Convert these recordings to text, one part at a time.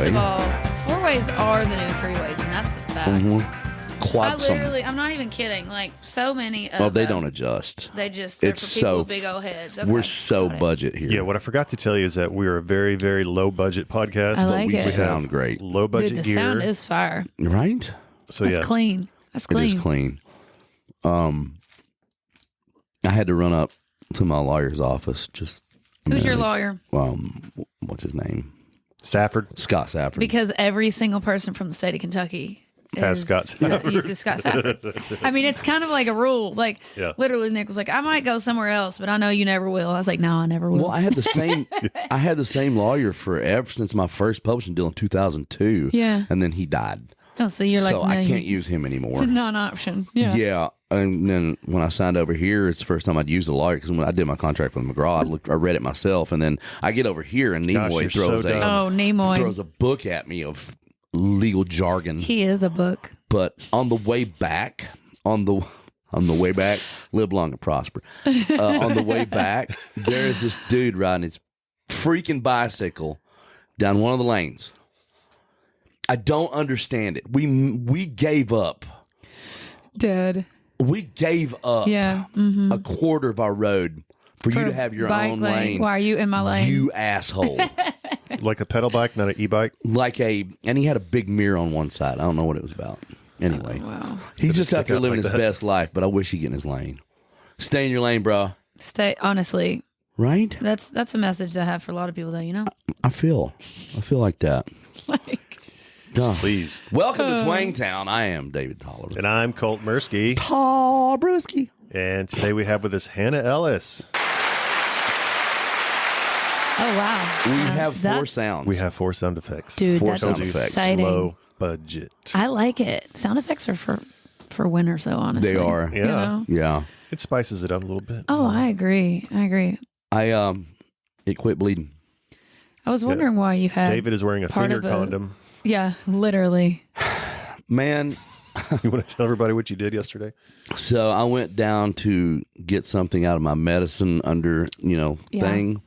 four-way. First of all, four-ways are the new three-ways, and that's the fact. I'm not even kidding. Like, so many of they them, don't adjust. they're for It's people so with big old heads. Okay, We're so got it. budget here. Yeah, what I forgot to tell you is that we're a very, very low budget podcast. I but like we it. sound great. Low budget Dude, the gear. sound is fire. Right? So That's yeah, clean. That's It clean. is clean. I had to run up to my lawyer's office. Who's your lawyer? What's his name? Safford Scott Safford. Because every single person from the state of Kentucky has Scott Safford. uses Scott Safford. I mean, it's kind of like a rule. Like, literally, Nick was like, "I might go somewhere else, but I know you never will." I was like, "No, I never will." Well, I had the same. I had the same lawyer forever since my first publishing deal in 2002. Yeah. and then he died. Oh, so you're like, So no, I can't use him anymore. It's a non-option. Yeah. Yeah, and then when I signed over here, it's the first time I'd used a lawyer because when I did my contract with McGraw, I read it myself, and then I get over here and Nimoy you're throws so a dumb. Nimoy. throws a book at me of legal jargon. He is a book. But on the way back, live long and prosper. On the way back, there is this dude riding his freaking bicycle down one of the lanes. I don't understand it. We gave up. Dead. We gave up a quarter of our road for you to have your bike own lane. Why are you in my lane? You asshole. like a pedal bike, not an e-bike. And he had a big mirror on one side. I don't know what it was about. Anyway, wow. He's Did it just out stick there out living like his that? best life, but I wish he'd get in his lane. Stay in your lane, bro. Honestly, Right? that's a message I have for a lot of people, though. You know, I feel like that. like Duh. Please. Welcome to Twangtown. I am David Tolliver. And I'm Colt Mirsky. Paul Brewski. And today we have with us Hannah Ellis. oh wow, We have four that's- sounds. We have 4 sound effects. dude, Four that's sound effects. exciting. Low budget. I like it. Sound effects are for winners, though. Honestly, They are. Yeah. You know? Yeah. It spices it up a little bit. Oh, I agree. It quit bleeding. I was wondering why you had David is wearing a part finger of a- condom. Yeah, literally. Man, You want to tell everybody what you did yesterday? so I went down to get something out of my medicine under, thing.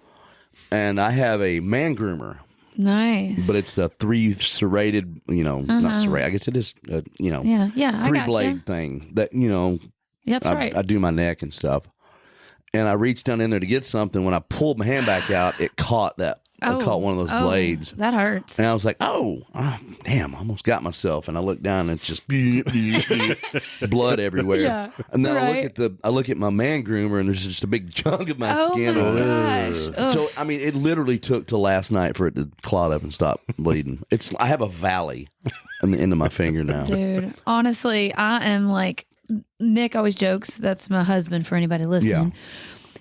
And I have a man groomer, Nice. but it's a 3 serrated, not serrated. I guess it is, yeah, I 3 got blade you. thing that, That's right. I do my neck and stuff. And I reached down in there to get something. When I pulled my hand back out, it caught I caught one of those blades. That hurts. And I was like, damn, I almost got myself. And I looked down and it's just blood everywhere. Yeah, And then right. I look at my man groomer and there's just a big chunk of my skin my on it. gosh. Ugh. So, I mean, it literally took till last night for it to clot up and stop bleeding. I have a valley in the end of my finger now. Dude, honestly, I am like, Nick always jokes, that's my husband for anybody listening. Yeah.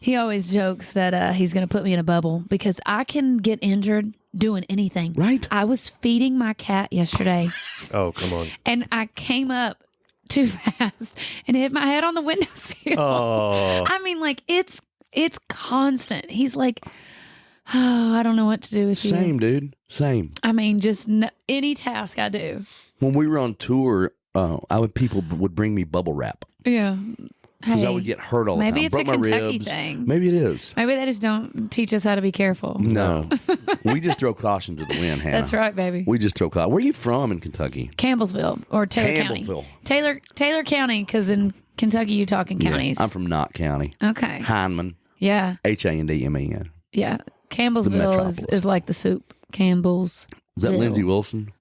He always jokes that he's going to put me in a bubble because I can get injured doing anything. Right. I was feeding my cat yesterday Oh, come on. and I came up too fast and hit my head on the windowsill. Oh. I mean, like, it's constant. He's like, oh, I don't know what to do with you. Same, dude. Same. I mean, just any task I do. When we were on tour, people would bring me bubble wrap. Yeah. Because I Hey, would get hurt all the time. maybe it's a Broke my Kentucky ribs. thing. Maybe it is. Maybe they just don't teach us how to be careful. No. We just throw caution to the wind, Hannah. That's right, baby. We just throw caution. Where are you from in Kentucky? Campbellsville or Taylor Campbellsville. County. Taylor County, because in Kentucky you talk in counties. I'm from Knott County. Okay. Hindman. Yeah. Handman. Yeah. The Campbellsville metropolis. is like the soup. Campbell's. Is that Lindsey Wilson?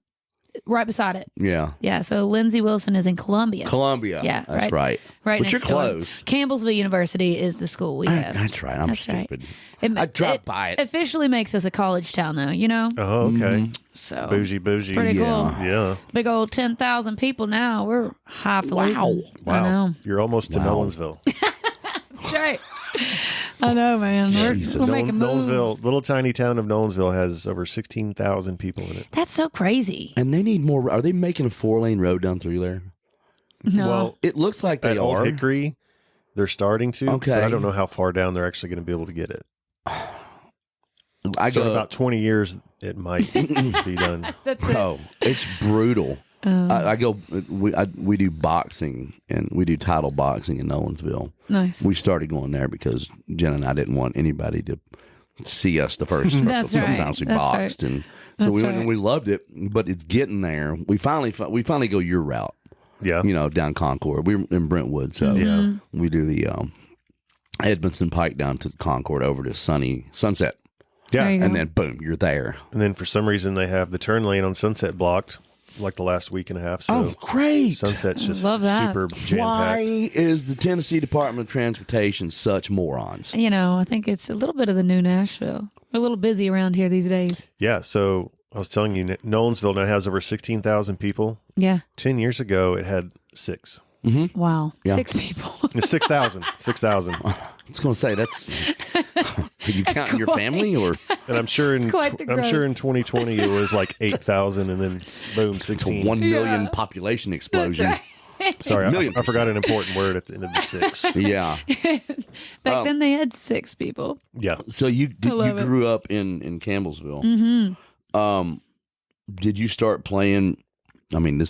Right beside it. Yeah. Yeah. So Lindsey Wilson is in Columbia. Columbia. Yeah, That's right. Right But next you're door. close. Campbellsville University is the school we have. That's right. I'm That's right. stupid. It, I drive by it. Officially makes us a college town, though. You know. Oh, okay. So Bougie. pretty Yeah. cool. Yeah. Big old 10,000 people now. We're highfalutin. Wow. I know. You're almost to Wow. Nolensville. That's right. I know, man. Jesus. We're making moves. Nolensville, little tiny town of Nolensville has over 16,000 people in it. That's so crazy. And they need more. Are they making a 4-lane road down through there? No. Well, It looks like they at Old are. Hickory, they're starting to. Okay. But I don't know how far down they're actually going to be able to get it. So in about 20 years, it might be done. That's it. Bro, it's brutal. I go. We do boxing and we do title boxing in Nolensville. Nice. We started going there because Jen and I didn't want anybody to see us the first. That's right. Sometimes we That's boxed, right. and so That's we went right. and we loved it. But it's getting there. We finally go your route. Yeah. Down Concord. We were in Brentwood, so we do the Edmondson Pike down to Concord over to sunny Sunset. Yeah. There you go. And then boom, you're there. And then for some reason they have the turn lane on Sunset blocked like the last week and a half. So Oh, great. Sunset's just Love that. super jam Why packed. is the Tennessee Department of Transportation such morons? I think it's a little bit of the new Nashville. We're a little busy around here these days. Yeah. So I was telling you, Nolensville now has over 16,000 people. Yeah. 10 years ago, it had 6. Wow. Yeah. 6 people. It's 6,000. 6,000. I was going to say that's. Are you counting your family or? And I'm sure in quite the I'm sure growth. in 2020 it was like 8,000, and then boom, It's 16. a 1 million population explosion. That's right. Sorry, million I forgot an important word at the end of the 6. Yeah. Back then they had 6 people. Yeah. So you love it. grew up in Campbellsville. Mm-hmm. Did you start playing? I mean,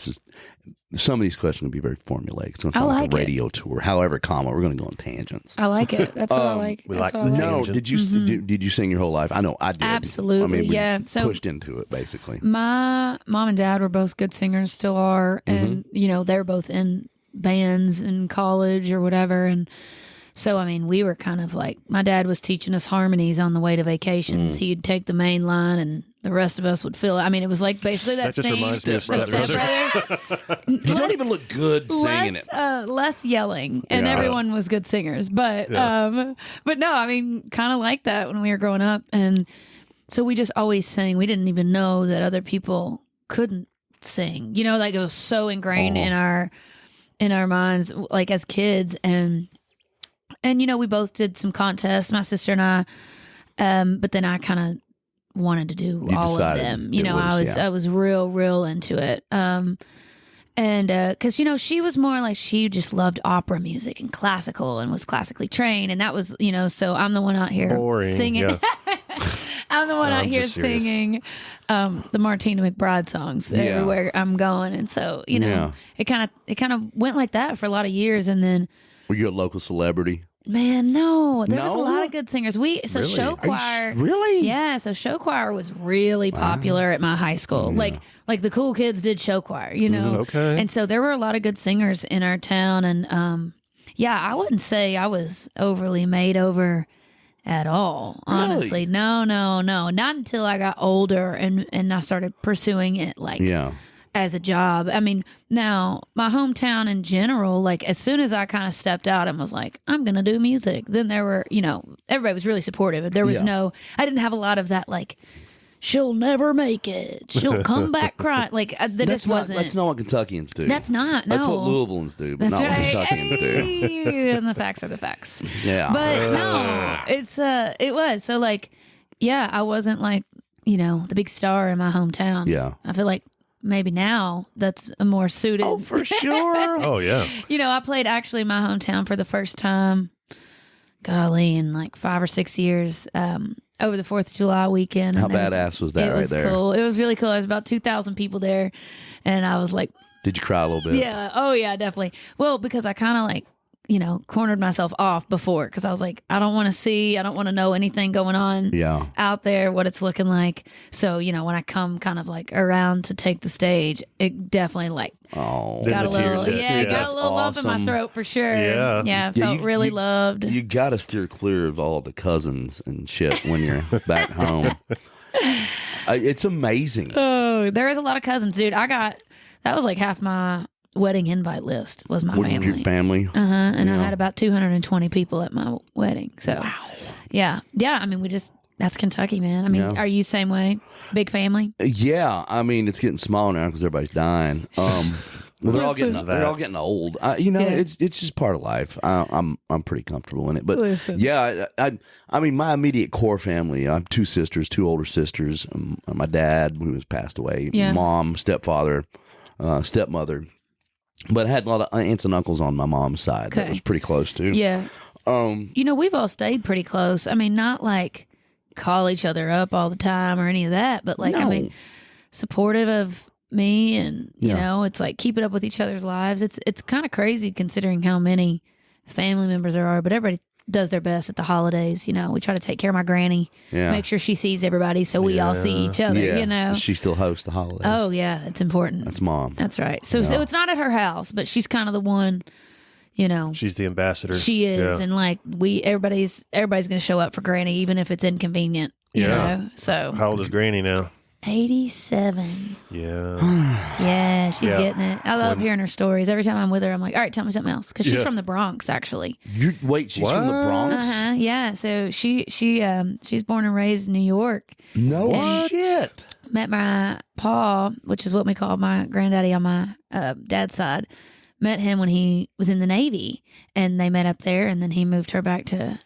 some of these questions will be very formulaic. It's going to sound like like a it. radio tour. However, we're going to go on tangents. I like it. That's what I like. we That's like what I the like. No, tangent. did you sing your whole life? I know I did. Absolutely, I mean, we yeah. So- pushed into it basically. My mom and dad were both good singers, still are. And, they're both in bands in college or whatever. And so, I mean, we were kind of like, my dad was teaching us harmonies on the way to vacations. He'd take the main line and the rest of us would fill it. I mean, it was like basically that That just same. reminds me of Step Step Brothers. Brothers. You don't even look good singing it. Less yelling, and Yeah. everyone was good singers. But Yeah. but no, I mean, kind of like that when we were growing up, and so we just always sang. We didn't even know that other people couldn't sing. Like it was so ingrained in our minds, like as kids, and we both did some contests, my sister and I. But then I kind of wanted to do You all of decided them. it was, I was real into it. And because she was more like, she just loved opera music and classical and was classically trained, and that was so I'm the one out here Boring. singing. Yeah. I'm the one No, out I'm here just serious. singing the Martina McBride songs everywhere I'm going, and so it kind of went like that for a lot of years, and then. Were you a local celebrity? Man, no, there was a No? lot of good singers. Really? Show choir, Really? yeah. So show choir was really popular at my high school. Like the cool kids did show choir, Okay. And so there were a lot of good singers in our town, and I wouldn't say I was overly made over at all. Honestly, no, not until I got older and I started pursuing it as a job. I mean, now my hometown in general, like as soon as I kind of stepped out and was like, I'm going to do music, then there were, everybody was really supportive. There was I didn't have a lot of that, like, she'll never make it. She'll come back crying. Like, That's not what Kentuckians do. That's not, no. That's what Louisvillians do, but That's not right. what Kentuckians do. Hey, and the facts are the facts. Yeah. But no, it was. So like, I wasn't like, the big star in my hometown. Yeah. I feel like maybe now that's a more suited. Oh, for sure. Oh, yeah. I played actually my hometown for the first time, golly, in like 5 or 6 years, over the 4th of July weekend. How And there badass was that it right was there? cool. It was really cool. There was about 2,000 people there, and I was like, Did you cry a little bit? yeah, oh yeah, definitely. Well, because I kind of like, cornered myself off before, because I was like, I don't want to know anything going on out there, what it's looking like. So, when I come kind of like around to take the stage, it definitely like Oh. Then got a the tears little, hit. got a That's little lump in my awesome. throat for sure. Yeah. I felt really loved. You got to steer clear of all the cousins and shit when you're back home. It's amazing. Oh, there is a lot of cousins, dude. That was like half my wedding invite list was my Your family. family. And I had about 220 people at my wedding. So, yeah. I mean, that's Kentucky, man. I mean, Are you same way? Big family? Yeah, I mean it's getting smaller now because everybody's dying. They're all getting old. It's just part of life. I'm pretty comfortable in it. But Listen. I mean my immediate core family. I have 2 sisters, 2 older sisters. My dad, who has passed away. Yeah. Mom, stepfather, stepmother. But I had a lot of aunts and uncles on my mom's side that Okay. was pretty close to. Yeah. We've all stayed pretty close. I mean, not like call each other up all the time or any of that, but like, I No. mean, supportive of me, and it's like keeping up with each other's lives. It's kind of crazy considering how many family members there are, but everybody does their best at the holidays. You know, we try to take care of my granny, make sure she sees everybody, so we all see each other. You know, she still hosts the holidays. Oh yeah, it's important. That's mom. That's right. So it's not at her house, but she's kind of the one. You know, she's the ambassador. She is, and like everybody's going to show up for Granny, even if it's inconvenient. You know, so how old is Granny now? 87. Yeah. Yeah, she's getting it. I love hearing her stories. Every time I'm with her, I'm like, all right, tell me something else. Because she's from the Bronx, actually. She's from the Bronx? Yeah, so she's born and raised in New York. No shit. Met my pa, which is what we call my granddaddy on my dad's side. Met him when he was in the Navy. And they met up there, and then he moved her back to,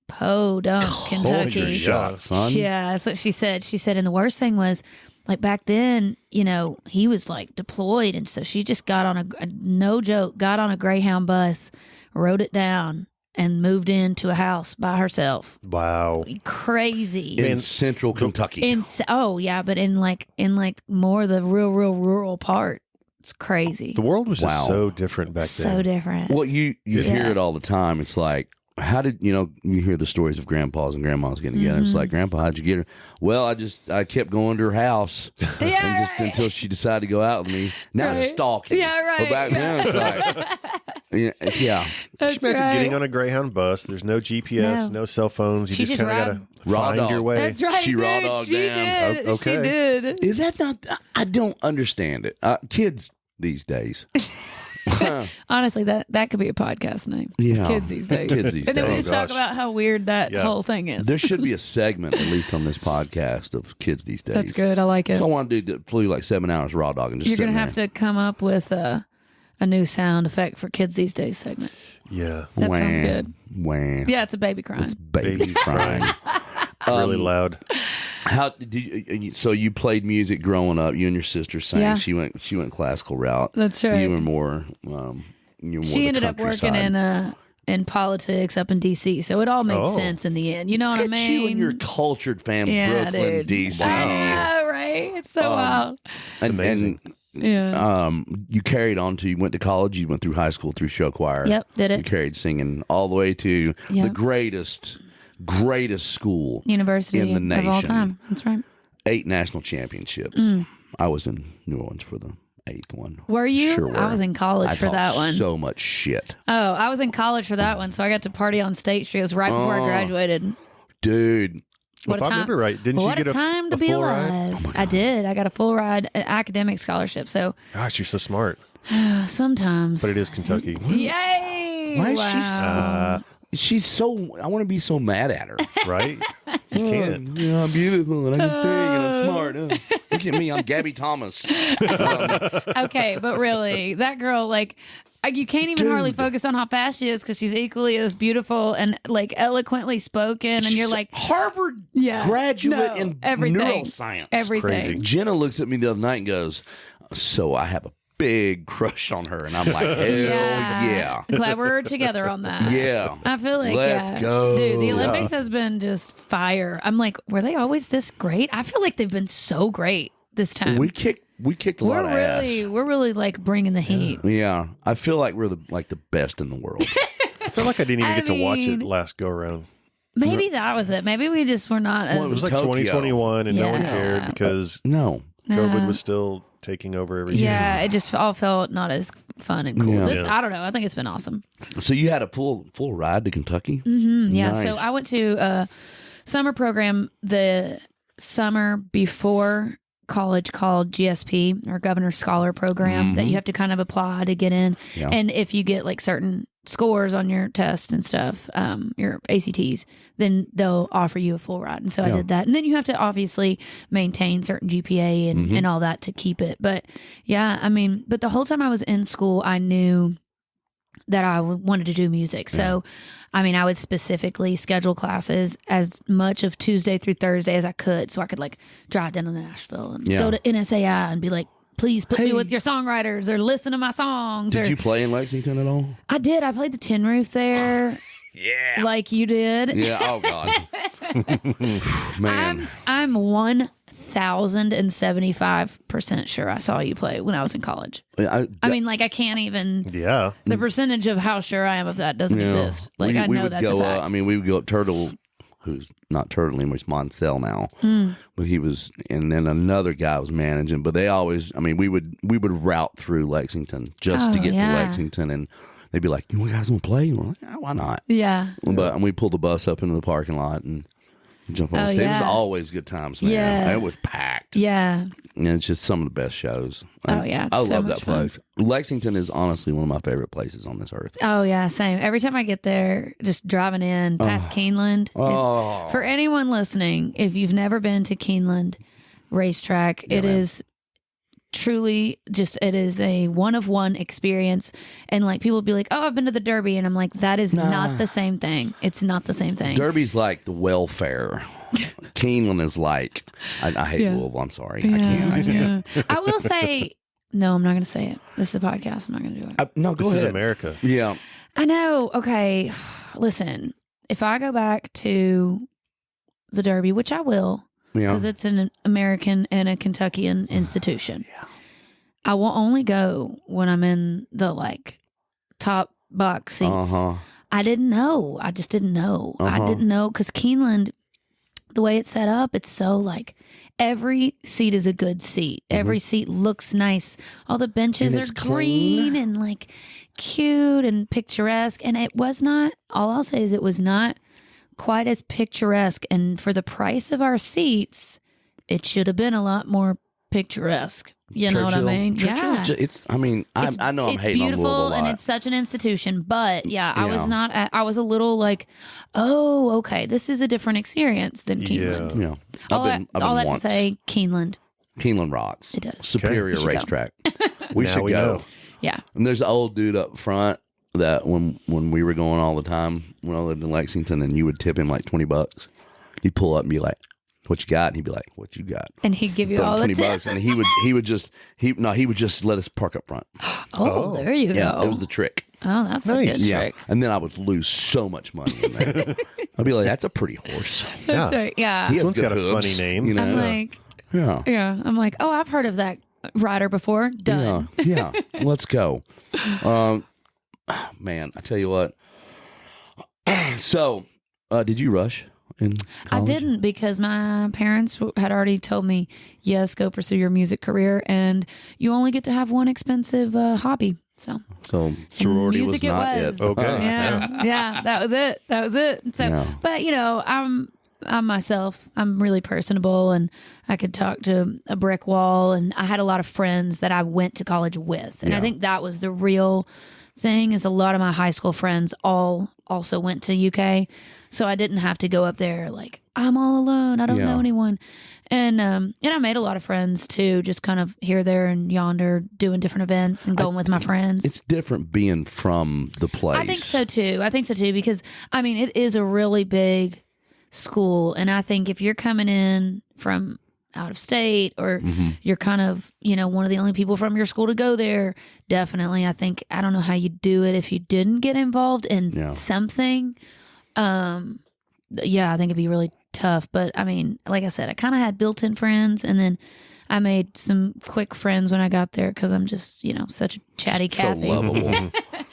Podunk, Kentucky. Shock, son. Yeah, that's what she said. She said, and the worst thing was, like back then, you know, he was like deployed, and so she just got on no joke, got on a Greyhound bus, wrote it down, and moved into a house by herself. Wow, crazy in central Kentucky. But in more of the real rural part. It's crazy. The world was just so different back then. So different. Well, you hear it all the time. It's like, how did you hear the stories of grandpas and grandmas getting together? It's like, Grandpa, how'd you get her? Well, I kept going to her house and just until she decided to go out with me. Now it's stalking. Yeah, right. But back then it's like, yeah. That's Just imagine getting on a Greyhound bus. There's no GPS, no cell phones. You just kind of got to find your way. That's right. She raw dogged down. Did. Okay. She did. Is that not? I don't understand it. Kids these days. Honestly, that could be a podcast name. Yeah. Kids these days. And then we just talk about how weird that whole thing is. There should be a segment, at least on this podcast, of kids these days. That's good. I like it. So I want to do flew like 7 hours raw dog and just You're going to have to come up with a new sound effect for kids these days segment. Yeah. That sounds good. Wham. Yeah, it's a baby crying. It's babies crying. Really loud. How did you? So you played music growing up. You and your sister sang. Yeah. She went classical route. That's right. You were more. She ended up working in politics up in D.C., so it all made sense in the end. You know what I mean? You and your cultured family, Brooklyn, dude. D.C. Yeah, right. It's so wild. It's amazing. You carried on to you went to college. You went through high school through show choir. Yep, did it. You carried singing all the way to the greatest school university in the nation of all time. That's right. 8 national championships. I was in New Orleans for the 8th one. Were you? Sure were. I was in college for that one. So much shit. Oh, I was in college for that one, so I got to party on State Street. It was right before I graduated. Dude. Well, if I remember right, didn't you get a time to be full alive? ride? I did. I got a full ride academic scholarship. So, gosh, you're so smart. sometimes. But it is Kentucky. Yay! Why is she so? She's so. I want to be so mad at her. Right? You can't. I'm beautiful and I can sing and I'm smart. Look at me. I'm Gabby Thomas. Okay, but really, that girl, like, you can't even hardly focus on how fast she is because she's equally as beautiful and like eloquently spoken. And She's you're like Harvard graduate in neuroscience. Everything. Crazy. Jenna looks at me the other night and goes, "So I have a big crush on her," and I'm like, "Hell yeah!" Glad we're together on that. Yeah. I feel like Let's go. Dude, the Olympics has been just fire. I'm like, were they always this great? I feel like they've been so great this time. We kicked a lot of ass. We're really like bringing the heat. Yeah, I feel like we're the best in the world. I feel like I didn't even get to watch it last go around. Maybe that was it. Maybe we just were not as. It was like Tokyo. 2021 and no one cared because COVID was still taking over everything. Yeah, it just all felt not as fun and cool. Yeah. I don't know. I think it's been awesome. So you had a full ride to Kentucky? Yeah. Nice. So I went to a summer program the summer before college called GSP, or Governor's Scholar Program, that you have to kind of apply to get in. Yeah. And if you get like certain scores on your tests and stuff, your ACTs, then they'll offer you a full ride. And so I did that. And then you have to obviously maintain certain GPA and all that to keep it. But yeah, I mean, but the whole time I was in school, I knew that I wanted to do music. So, I mean, I would specifically schedule classes as much of Tuesday through Thursday as I could, so I could like drive down to Nashville and go to NSAI and be like, please put me with your songwriters or listen to my songs. Did you play in Lexington at all? I did. I played the Tin Roof there. Yeah. Like you did. Yeah. Oh God. Man. I'm 1/10 1,075% sure I saw you play when I was in college. I mean, like, I can't even. Yeah. The percentage of how sure I am of that doesn't exist. Like, I know that's a fact. We would go up Turtle, who's not Turtle anymore, he's Moncel now. But he was, and then another guy was managing. But they always, we would route through Lexington just to get to Lexington, and they'd be like, "You guys want to play?" And we're like, "Yeah, why not?" Yeah. But we pulled the bus up into the parking lot and jump on stage. It was always good times, man. Yeah. And it was packed. Yeah. And it's just some of the best shows. Yeah. I so love much that place. Lexington is honestly one of my favorite places on this earth. Oh, yeah. Same. Every time I get there, just driving in past Keeneland. For anyone listening, if you've never been to Keeneland Racetrack, it is truly just, it is a one-of-one experience. And like, people will be like, "Oh, I've been to the Derby," and I'm like, that is not the same thing. It's not the same thing. Derby's like the welfare. Keeneland is like, I hate Louisville. I'm sorry. I can't. I will say, no, I'm not going to say it. This is a podcast. I'm not going to do it. No, go ahead. This is America. Yeah. I know. Okay. Listen, if I go back to the Derby, which I will, because it's an American and a Kentuckian institution. I will only go when I'm in the like top box seats. I didn't know. I just didn't know. I didn't know because Keeneland, the way it's set up, it's so like every seat is a good seat. Every seat looks nice. All the benches are green and like cute and picturesque. And it was not, all I'll say is it was not quite as picturesque, and for the price of our seats, it should have been a lot more picturesque. You know what I mean? Churchill's I know I'm hating on Louisville a lot. And it's such an institution, but I was not. I was a little like, oh, okay, this is a different experience than Keeneland. Yeah, All that to say, Keeneland rocks. It does. Superior racetrack. We should go. Know. Yeah. And there's an old dude up front that when we were going all the time when I lived in Lexington, and you would tip him like $20. He'd pull up and be like, "What you got?" And he'd be like, "What you got?" And he'd give you all the $20, and he would just let us park up front. Oh, there you go. Yeah, it was the trick. Oh, that's a good trick. And then I would lose so much money in there. I'd be like, "That's a pretty horse." That's right. Yeah. He has One's got hooves, a funny name. You know? I'm like, I'm like, oh, I've heard of that rider before. Done. Yeah. Let's go. Man, I tell you what. So, did you rush in college? I didn't, because my parents had already told me, yes, go pursue your music career, and you only get to have one expensive hobby. So sorority music was not it. Okay. Yeah, that was it. So, but I'm myself. I'm really personable, and I could talk to a brick wall, and I had a lot of friends that I went to college with, and I think that was the real thing. Is a lot of my high school friends all also went to UK, so I didn't have to go up there like I'm all alone. I don't know anyone, and I made a lot of friends too, just kind of here, there, and yonder, doing different events and going with my friends. It's different being from the place. I think so too, because it is a really big school, and I think if you're coming in from out of state, or you're kind of one of the only people from your school to go there, definitely I don't know how you do it if you didn't get involved in something. I think it'd be really tough, but like I said, I kind of had built-in friends, and then I made some quick friends when I got there, because I'm just such a chatty Cathy. So lovable.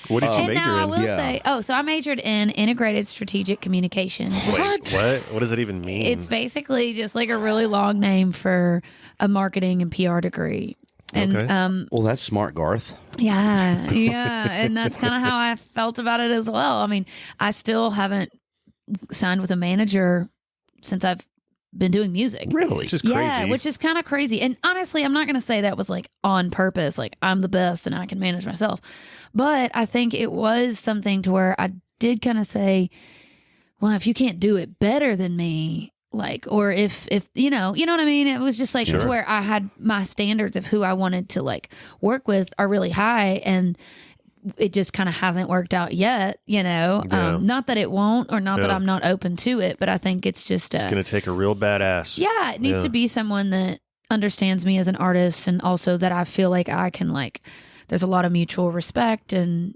What did you major in? I will say, so I majored in integrated strategic communications. What? What does it even mean? It's basically just like a really long name for a marketing and PR degree. And well, that's smart, Garth. Yeah, and that's kind of how I felt about it as well. I still haven't signed with a manager since I've been doing music. Really? Which is crazy. Yeah, which is kind of crazy. And honestly, I'm not going to say that was like on purpose, like I'm the best and I can manage myself. But I think it was something to where I did kind of say, well, if you can't do it better than me, like, or if you know what I mean? It was just like to where I had my standards of who I wanted to like work with are really high, and it just kind of hasn't worked out yet, not that it won't, or not that I'm not open to it, but I think it's just it's going to take a real badass. Yeah, it needs to be someone that understands me as an artist, and also that I feel like I can like, there's a lot of mutual respect, and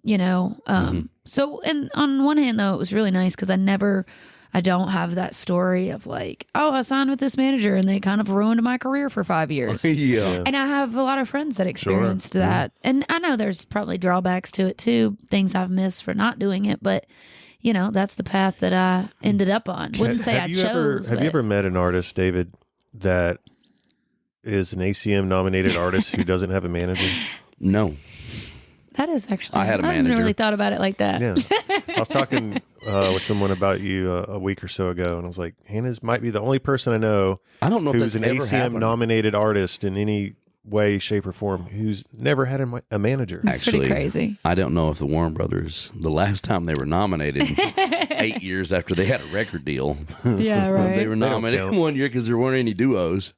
so, and on one hand though, it was really nice because I I don't have that story of like, oh, I signed with this manager and they kind of ruined my career for 5 years. Yeah. And I have a lot of friends that experienced that. And I know there's probably drawbacks to it too, things I've missed for not doing it, but that's the path that I ended up on. Wouldn't say I chose. Have you ever met an artist, David, that is an ACM nominated artist who doesn't have a manager? No. That is actually. I had a I manager. hadn't really thought about it like that. Yeah. I was talking with someone about you a week or so ago, and I was like, Hannah might be the only person I know I don't know if who's that's an ever ACM happened. nominated artist in any way, shape, or form who's never had a manager. It's pretty crazy. I don't know if the Warren Brothers, the last time they were nominated, 8 years after they had a record deal, Yeah, right. they were nominated count. one year because there weren't any duos.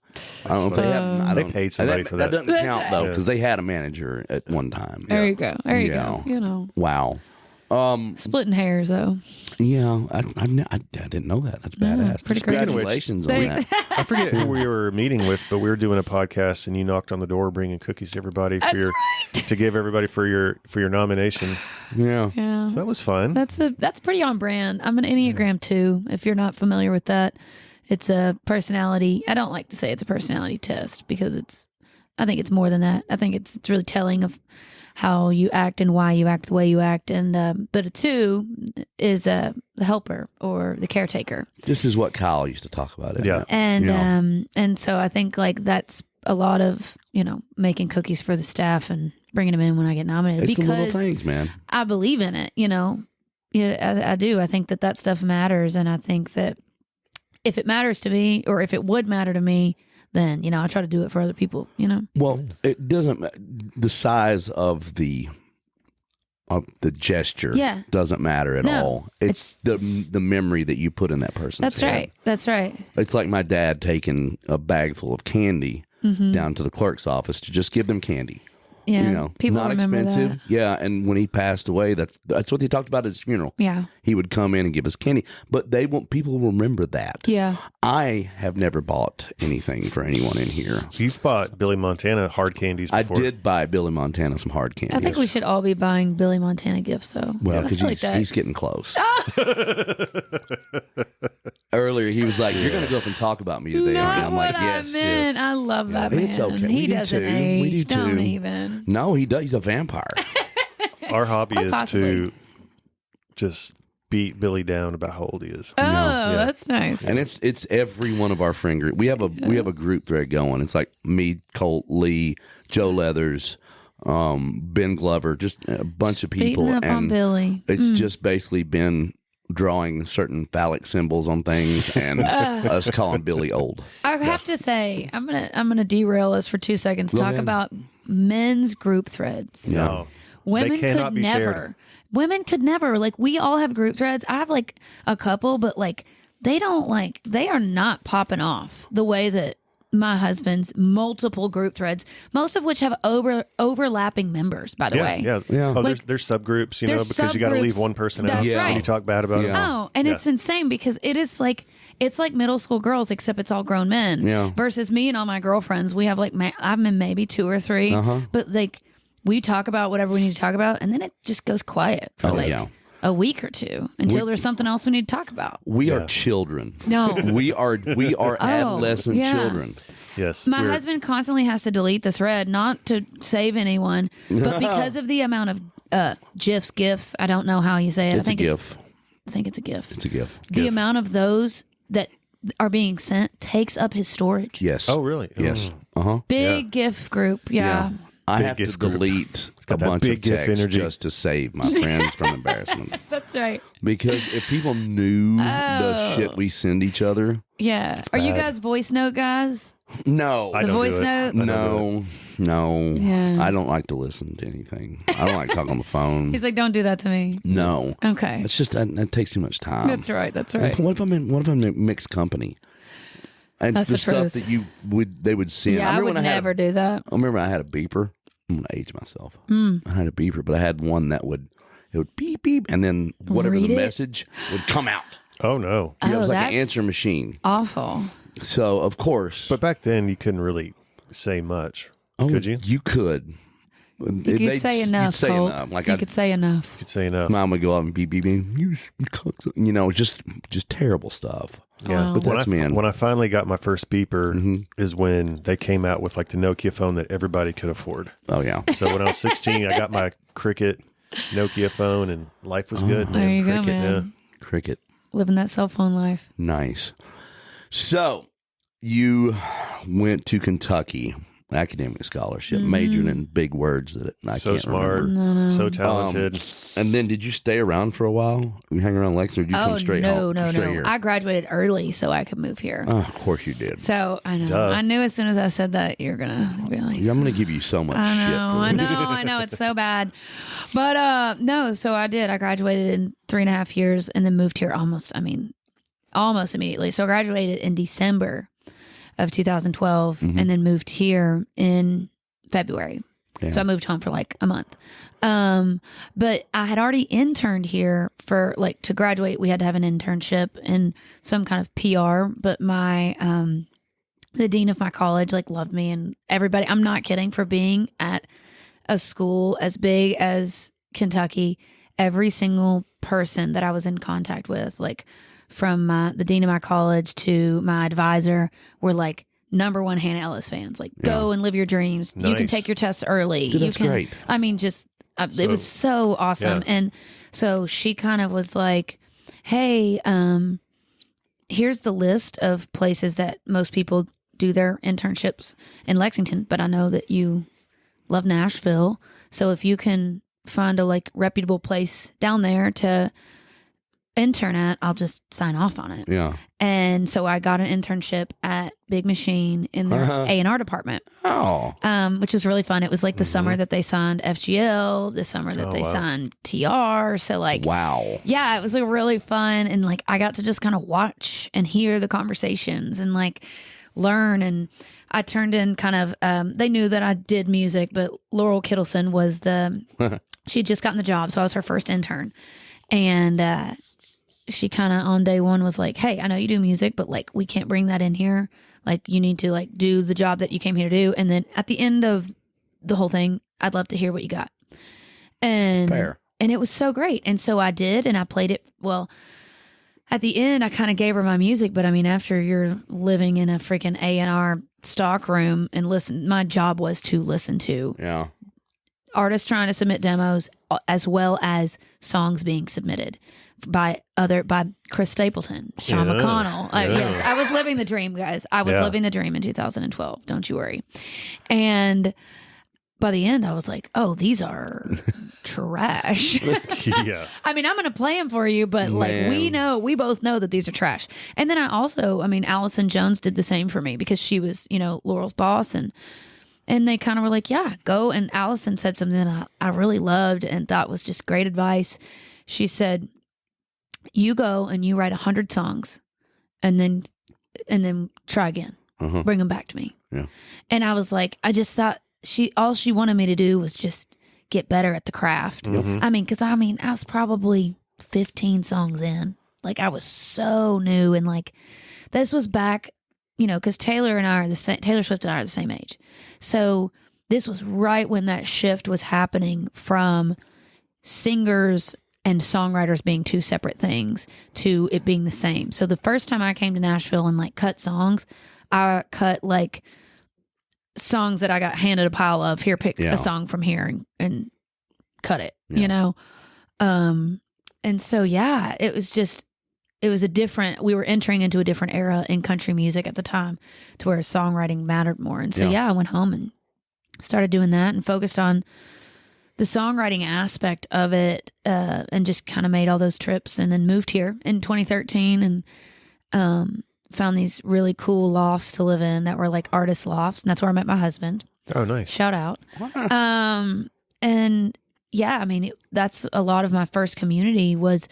I don't know if they had. They paid somebody for that. That doesn't count though because they had a manager at one time. There you go. There you Yeah. go. Wow. Splitting hairs though. Yeah, I didn't know that. That's badass. pretty crazy. Congratulations on that. I forget who we were meeting with, but we were doing a podcast, and you knocked on the door, bringing cookies to everybody to give everybody for your nomination. Yeah. Yeah. So that was fun. That's pretty on brand. I'm an Enneagram 2. If you're not familiar with that, it's a personality. I don't like to say it's a personality test because I think it's more than that. I think it's really telling of how you act and why you act the way you act. And but a 2 is the helper or the caretaker. This is what Kyle used to talk about. Yeah. And so I think like that's a lot of making cookies for the staff and bringing them in when I get nominated It's because the little things, man. I believe in it. Yeah, I do. I think that stuff matters, and I think that if it matters to me, or if it would matter to me, then I try to do it for other people. Well, it doesn't. The size of the gesture doesn't matter at all. It's the memory that you put in that person's That's head. right. That's right. It's like my dad taking a bag full of candy down to the clerk's office to just give them candy. Yeah, people not remember expensive. that. Yeah, and when he passed away, that's what he talked about at his funeral. Yeah, he would come in and give us candy, but people remember that. Yeah, I have never bought anything for anyone in here. You've bought Billy Montana hard candies before. I did buy Billy Montana some hard candy. I think we should all be buying Billy Montana gifts, though. Well, because he's getting close. Earlier, he was like, "You're going to go up and talk about me today," aren't you? I'm like, "Yes." I love that man. It's okay. He We do doesn't too. age. We do Don't too. even. No, he does. He's a vampire. Our hobby is possibly. to just beat Billy down about how old he is. Oh, that's nice. And it's every one of our friend group. We have a group thread going. It's like me, Colt, Lee, Joe Leathers, Ben Glover, just a bunch of people. Beating up and on Billy. It's just basically been drawing certain phallic symbols on things and us calling Billy old. I have to say, I'm gonna derail us for 2 seconds. Go Talk ahead. about men's group threads. No. Women They cannot could be never. shared. Women could never. Like, we all have group threads. I have like a couple, but like they are not popping off the way that my husband's multiple group threads, most of which have overlapping members, by the way. Yeah. Oh, Like, there's subgroups, there's because you got to leave subgroups. one person That's out right. when you talk bad about them. Oh, and it's insane because it's like middle school girls, except it's all grown men. Yeah. Versus me and all my girlfriends, we have like I'm in maybe 2 or 3, but like we talk about whatever we need to talk about, and then it just goes quiet for a week or two until there's something else we need to talk about. We are children. No. we are adolescent yeah. children. Yes. My husband constantly has to delete the thread, not to save anyone, but because of the amount of GIFs. I don't know how you say it. It's a GIF. I think it's a GIF. It's a GIF. The amount of those that are being sent takes up his storage. Yes. Oh, really? Yes. Oh. Big GIF group. Yeah. I Big have to GIF group. delete a Got that bunch of big GIF text energy. just to save my friends from embarrassment. That's right. Because if people knew the shit we send each other, Yeah. Are you guys voice note guys? no, I The don't voice do it. notes? no, Yeah. I don't like to listen to anything. I don't like to talk on the phone. He's like, don't do that to me. No, Okay. it's just that takes too much time. That's right. That's right. What if I'm in mixed company? And That's the the stuff truth. that they would send. Yeah, I remember would when never do that. I remember I had a beeper. I'm gonna age myself. I had a beeper, but I had one that would beep beep, and then whatever Read the it? message would come out. Oh, no. Yeah, it was like an that's answer machine. Awful. So of course, But back then, you couldn't really say much. oh, Could you? You could. You could say enough, you'd say Colt. enough. Like you could say enough. You could say enough. Mom would go up and beep, you know, just terrible stuff. Yeah, Oh. But that's when I finally got my first beeper is when they came out with like the Nokia phone that everybody could afford. Oh, yeah. So when I was 16, I got my Cricket Nokia phone, and life was good. There you go, Cricket, man. Cricket. Living that cell phone life. Nice. So you went to Kentucky, academic scholarship, majoring in big words that I So can't smart, remember. so talented. And then did you stay around for a while? You hang around Lexington, or did you come straight home? No. Straight here? I graduated early so I could move here. Oh, of course you did. So I know. Duh. I knew as soon as I said that you're gonna be like, I'm going to give you so much shit. I know. It's so bad. But no, so I did. I graduated in 3.5 years and then moved here almost immediately. So I graduated in December of 2012 and then moved here in February. Yeah. So I moved home for like a month. But I had already interned here for like to graduate. We had to have an internship in some kind of PR, but my, the dean of my college like loved me and everybody, I'm not kidding, for being at a school as big as Kentucky, every single person that I was in contact with, like from the dean of my college to my advisor, were like #1 Hannah Ellis fans. Like, go and live your dreams. You can Nice. take your tests early. Dude, that's you can, great. I mean, just it was so awesome. Yeah. And so she kind of was like, "Hey, here's the list of places that most people do their internships in Lexington, but I know that you love Nashville. So if you can find a like reputable place down there to intern at, I'll just sign off on it." Yeah. And so I got an internship at Big Machine in their A&R department, Oh. which was really fun. It was like the summer that they signed FGL, the summer that they signed TR. So like, Wow. yeah, it was like really fun. And like, I got to just kind of watch and hear the conversations and like learn. And I turned in kind of, they knew that I did music, but Laurel Kittleson was she had just gotten the job. So I was her first intern. And, she kind of on day one was like, "Hey, I know you do music, but like we can't bring that in here. Like you need to like do the job that you came here to do. And then at the end of the whole thing, I'd love to hear what you got." And Fair. And it was so great. And so I did, and I played it. Well, at the end, I kind of gave her my music, but I mean, after you're living in a freaking A&R stock room and my job was to listen to Yeah. artists trying to submit demos as well as songs being submitted by Chris Stapleton, Sean Yeah. McConnell. Yeah. Yes, I was living the dream, guys. I was living the dream in 2012. Don't you worry. And by the end, I was like, "Oh, these are trash." Yeah. I mean, I'm going to play them for you, but like we both know that these are trash. And then Allison Jones did the same for me because she was, Laurel's boss, and they kind of were like, "Yeah, go." And Allison said something that I really loved and thought was just great advice. She said, "You go and you write 100 songs and then try again. Bring them back to me." Yeah. And I was like, I just thought all she wanted me to do was just get better at the craft. I mean, I was probably 15 songs in. Like I was so new. And like, this was back, cause Taylor Swift and I are the same age. So this was right when that shift was happening from singers and songwriters being two separate things to it being the same. So the first time I came to Nashville and like cut songs, I cut like songs that I got handed a pile of. Here, pick a song from here and cut it, And so, it was we were entering into a different era in country music at the time to where songwriting mattered more. And so, I went home and started doing that and focused on the songwriting aspect of it, and just kind of made all those trips and then moved here in 2013 and found these really cool lofts to live in that were like artist lofts. And that's where I met my husband. Oh, nice. Shout out. And that's a lot of my first community was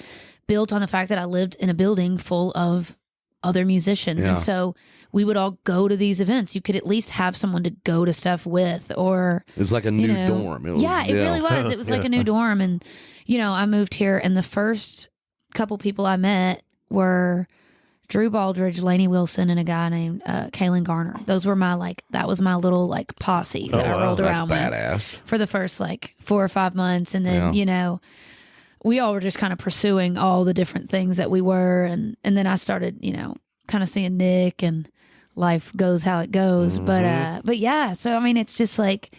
built on the fact that I lived in a building full of other musicians. Yeah. And so we would all go to these events. You could at least have someone to go to stuff with, or It's like a new dorm. It really was. It was like a new dorm. And, I moved here and the first couple people I met were Drew Baldridge, Lainey Wilson, and a guy named Kaylin Garner. Those were that was my little like posse that I rolled around with badass. For the first like 4 or 5 months. And then, we all were just kind of pursuing all the different things that we were. And then I started, kind of seeing Nick, and life goes how it goes. But yeah, so I mean, it's just like,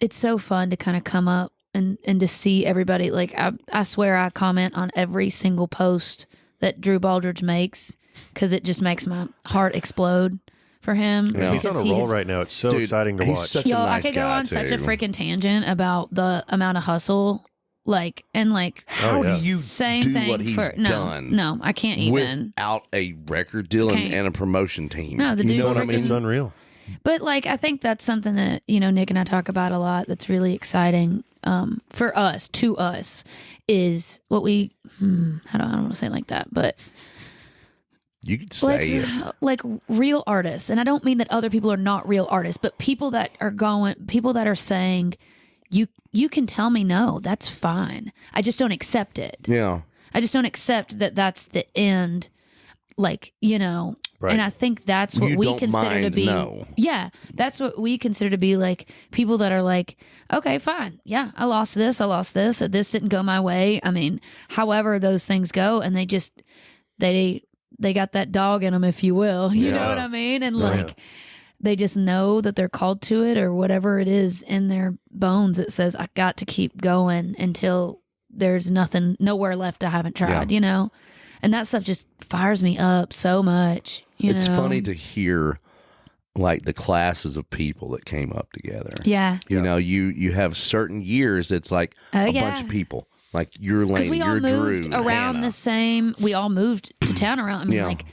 it's so fun to kind of come up and to see everybody. Like I swear I comment on every single post that Drew Baldridge makes, because it just makes my heart explode for him. Yeah. He's on a roll right now. It's so exciting to watch. Such a nice I could go on such a freaking tangent about the amount of hustle. How do you same do thing what he's done? No, I can't even. Without a record deal and a promotion team. No, the dude's what I mean? It's unreal. But like, I think that's something that, Nick and I talk about a lot. That's really exciting for us, to us, is what we, I don't want to say it like that, but you could say it. Like real artists. And I don't mean that other people are not real artists, but people that are saying, you can tell me no, that's fine. I just don't accept it. Yeah. I just don't accept that that's the end. Like, Right. And I think that's what we consider to be. No. Yeah, that's what we consider to be like people that are like, okay, fine. Yeah, I lost this. This didn't go my way. I mean, however those things go, and they just they got that dog in them, if you will. You know what I mean? And they just know that they're called to it, or whatever it is in their bones that says, I got to keep going until there's nowhere left I haven't tried. And that stuff just fires me up so much. It's funny to hear like the classes of people that came up together. Yeah. You have certain years it's like a bunch of people. Like you're Lane, you're Drew, around Hannah. the same. We all moved to town around. I mean, like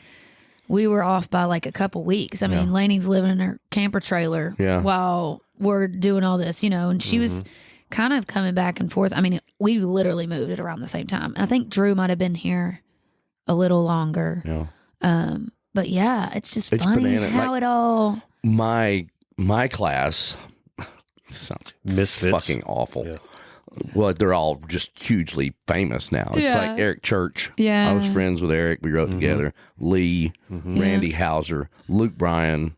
we were off by like a couple weeks. I mean, Lainey's living in her camper trailer while we're doing all this, and she was kind of coming back and forth. I mean, we literally moved at around the same time. I think Drew might have been here a little longer. Yeah. But yeah, it's just funny how it all. My class sounds Misfits. fucking awful. Yeah. Well, they're all just hugely famous now. It's like Eric Church. Yeah. I was friends with Eric. We wrote together. Lee, Randy Hauser, Luke Bryan,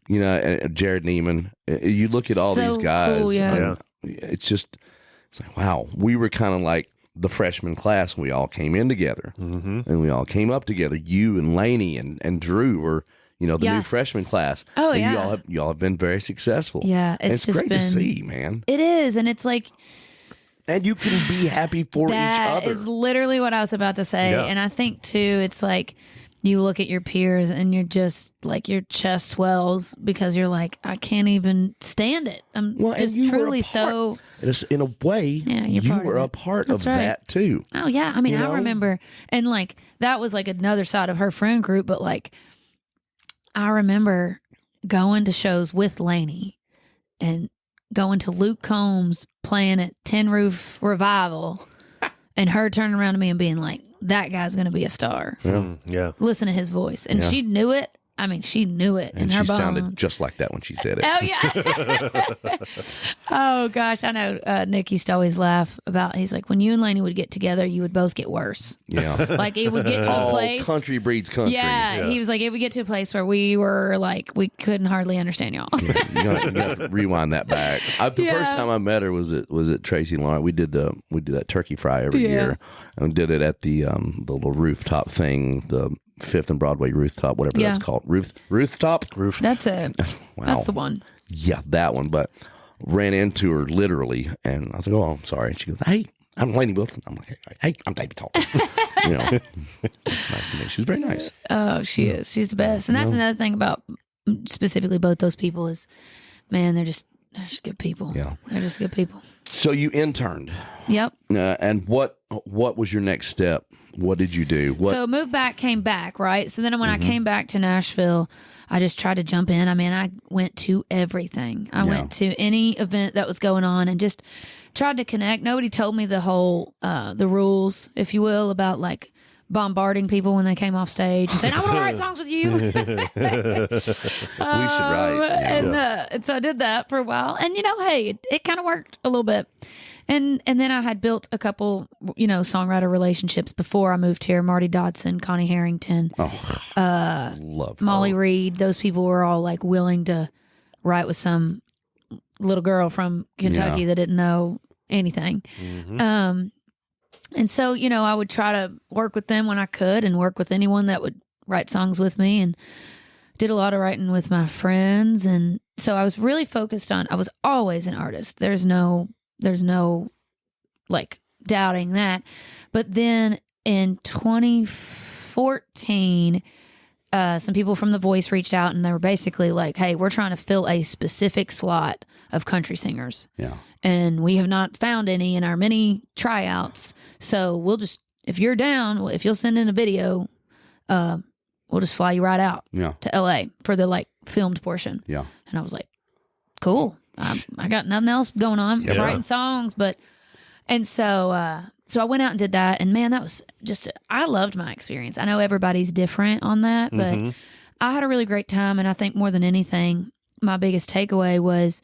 Jared Neiman. You look at all So these guys. cool, yeah. It's like, wow. We were kind of like the freshman class. We all came in together. And we all came up together. You and Lainey and Drew were, the new freshman class. Oh, and yeah. You all have been very successful. Yeah, And it's it's just great to see, man. It is, and it's like. And you can be happy for each That other. is literally what I was about to say. Yeah. And I think too, it's like you look at your peers and you're just like your chest swells because you're like, I can't even stand it. I'm just truly so. In a way, you were a part of that too. Oh yeah, I mean, I remember, and like that was like another side of her friend group. But like, I remember going to shows with Lainey and going to Luke Combs playing at Tin Roof Revival and her turning around to me and being like, that guy's going to be a star. Yeah. Listen to his voice. And she knew it. I mean, she knew it in And her she bones. sounded just like that when she said it. Oh, yeah. Oh, gosh. I know Nick used to always laugh about, he's like, when you and Lainey would get together, you would both get worse. Yeah. Like, it would get to a place. Country breeds country. Yeah, he was like, it would get to a place where we were like, we couldn't hardly understand y'all. You gotta rewind that back. The first time I met her was at Tracy Lawrence. We did that turkey fry every year, and we did it at the little rooftop thing, the 5th and Broadway rooftop, whatever that's called. Rooftop. That's it. Wow. That's the one. Yeah, that one. But ran into her literally, and I was like, "Oh, I'm sorry." And she goes, "Hey, I'm Lainey Wilson." I'm like, "Hey, I'm David Talton." Nice to meet you. She was very nice. Oh, she is. She's the best. And that's another thing about specifically both those people is, man, they're just good people. Yeah, they're just good people. So you interned. Yep. And what was your next step? What did you do? So moved back, came back, right? So then when I came back to Nashville, I just tried to jump in. I mean, I went to everything. I went to any event that was going on and just tried to connect. Nobody told me the whole, the rules, if you will, about like bombarding people when they came off stage and saying, I want to write songs with you. We should write. And so I did that for a while. And, hey, it kind of worked a little bit. And then I had built a couple, songwriter relationships before I moved here. Marty Dodson, Connie Harrington, Love Molly her. Reed. Those people were all like willing to write with some little girl from Kentucky that didn't know anything. And so, I would try to work with them when I could and work with anyone that would write songs with me, and did a lot of writing with my friends. And so I was really focused on, I was always an artist. There's no like doubting that. But then in 2014, some people from The Voice reached out, and they were basically like, hey, we're trying to fill a specific slot of country singers. Yeah. And we have not found any in our many tryouts. So we'll just, if you're down, if you'll send in a video, we'll just fly you right out to LA for the like filmed portion. Yeah. And I was like, cool. I got nothing else going on. I'm writing songs, so I went out and did that. And man, that was I loved my experience. I know everybody's different on that, but I had a really great time. And I think more than anything, my biggest takeaway was,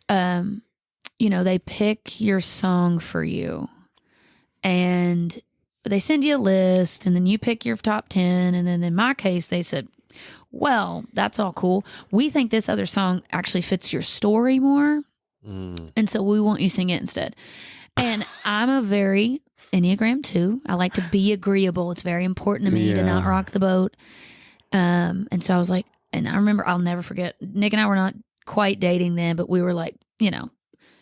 they pick your song for you, and they send you a list, and then you pick your top 10. And then in my case, they said, well, that's all cool. We think this other song actually fits your story more. And so we want you to sing it instead. And I'm a very Enneagram 2. I like to be agreeable. It's very important to me to not rock the boat. And so I was like, and I remember, I'll never forget, Nick and I were not quite dating then, but we were like,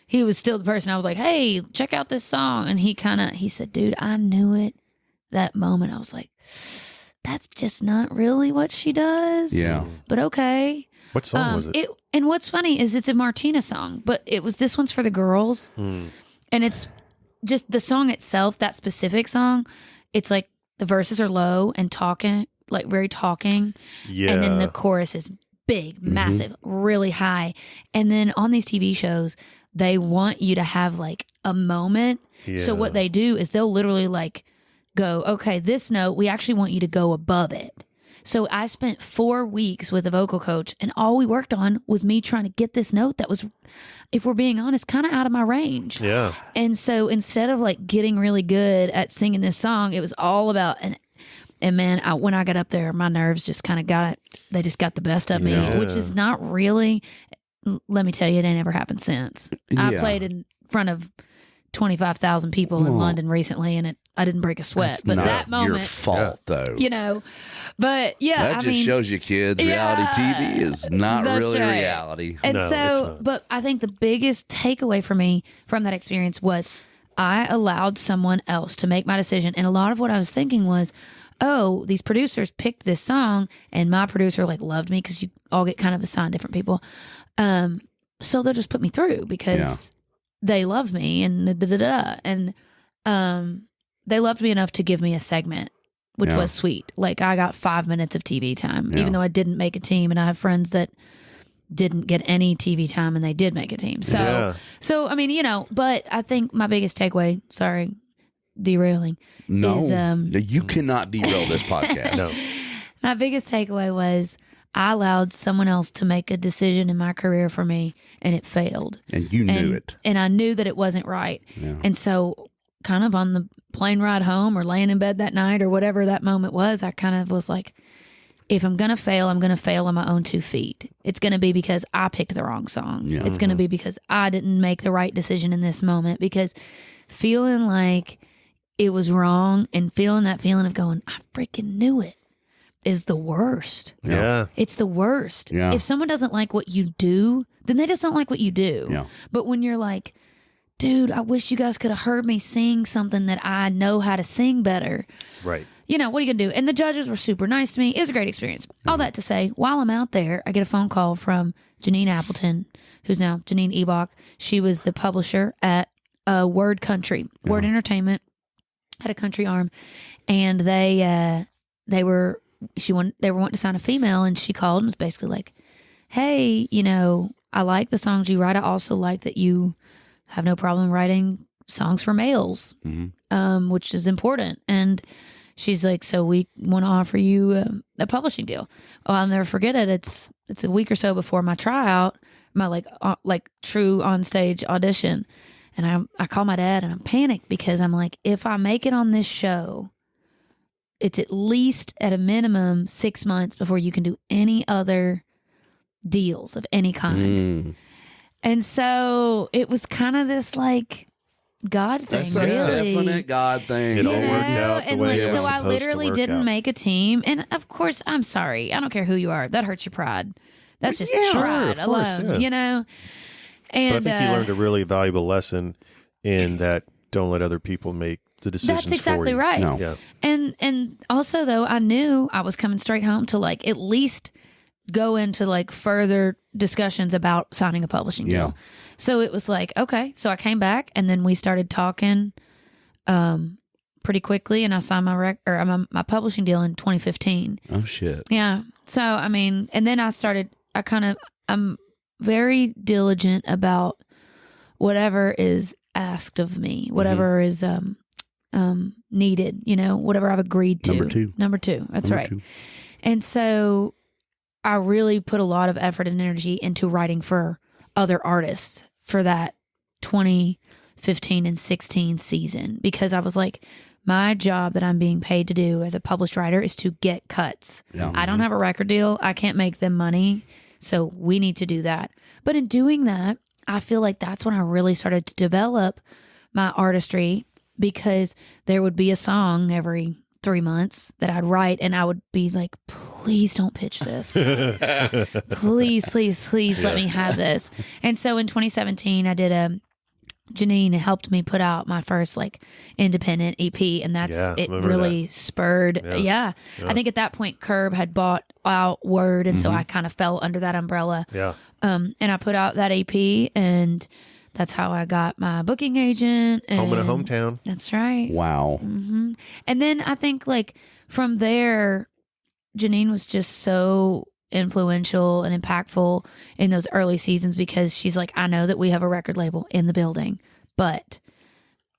he was still the person. I was like, hey, check out this song. And he said, dude, I knew it that moment. I was like, that's just not really what she does. Yeah. But okay. What song was it? And what's funny is it's a Martina song, but this one's for the girls. And it's just the song itself, that specific song. It's like the verses are low and talking, like very talking. Yeah. And then the chorus is big, massive, really high. And then on these TV shows, they want you to have like a moment. Yeah. So what they do is they'll literally like go, okay, this note, we actually want you to go above it. So I spent 4 weeks with a vocal coach, and all we worked on was me trying to get this note that was, if we're being honest, kind of out of my range. Yeah. And so instead of like getting really good at singing this song, it was all about, and man, when I got up there, my nerves just kind of they just got the best of me, which is not really, let me tell you, it ain't ever happened since. I played in front of 25,000 people in London recently, and I didn't break a sweat. But that moment, your fault, though. But yeah, that just shows you, kids, reality TV is not really reality. And so, but I think the biggest takeaway for me from that experience was I allowed someone else to make my decision. And a lot of what I was thinking was, oh, these producers picked this song, and my producer like loved me, because you all get kind of assigned different people. So they'll just put me through because they love me, and and they loved me enough to give me a segment, which was sweet. Like I got 5 minutes of TV time, even though I didn't make a team, and I have friends that didn't get any TV time and they did make a team. So I mean, but I think my biggest takeaway, sorry, derailing. No, is, you cannot derail this podcast. No. My biggest takeaway was I allowed someone else to make a decision in my career for me, and it failed. And you knew it. And I knew that it wasn't right. Yeah. And so kind of on the plane ride home or laying in bed that night or whatever that moment was, I kind of was like, if I'm going to fail, I'm going to fail on my own 2 feet. It's going to be because I picked the wrong song. Yeah. It's going to be because I didn't make the right decision in this moment, because feeling like it was wrong and feeling that feeling of going, I freaking knew it, is the worst. Yeah. It's the worst. Yeah. If someone doesn't like what you do, then they just don't like what you do. Yeah. But when you're like, dude, I wish you guys could have heard me sing something that I know how to sing better. Right. What are you going to do? And the judges were super nice to me. It was a great experience. All that to say, while I'm out there, I get a phone call from Janine Appleton, who's now Janine Ebach. She was the publisher at Word Country, Word Entertainment, had a country arm, and they were wanting to sign a female, and she called and was basically like, hey, I like the songs you write. I also like that you have no problem writing songs for males, which is important. And she's like, so we want to offer you a publishing deal. Oh, I'll never forget it. It's a week or so before my tryout, my like true on stage audition. And I call my dad and I'm panicked because I'm like, if I make it on this show, it's at least at a minimum 6 months before you can do any other deals of any kind. And so it was kind of this like God thing. That's really. a definite God thing. It all worked out the and way like, it was so I supposed to literally work didn't out. make a team. And of course, I'm sorry. I don't care who you are. That hurts your pride. That's just Yeah, pride of course, alone, yeah. And But I think you learned a really valuable lesson in that don't let other people make the decisions that's exactly for you. right. No. Yeah. And also though, I knew I was coming straight home to like at least go into like further discussions about signing a publishing deal. Yeah. So it was like, okay. So I came back and then we started talking pretty quickly, and I signed my publishing deal in 2015. Oh shit. Yeah. So I mean, and then I'm very diligent about whatever is asked of me, whatever is needed, whatever I've agreed to. Number two. That's right. And so I really put a lot of effort and energy into writing for other artists for that 2015 and 16 season, because I was like, my job that I'm being paid to do as a published writer is to get cuts. Yeah. I don't have a record deal. I can't make them money. So we need to do that. But in doing that, I feel like that's when I really started to develop my artistry, because there would be a song every 3 months that I'd write and I would be like, please don't pitch this. please let me have this. And so in 2017, I did Janine helped me put out my first like independent EP, and it really spurred. Yeah. I think at that point Curb had bought out Word, and so I kind of fell under that umbrella. Yeah. And I put out that EP, and that's how I got my booking agent. And Home in a hometown. That's right. Wow. And then I think like from there, Janine was just so influential and impactful in those early seasons, because she's like, I know that we have a record label in the building, but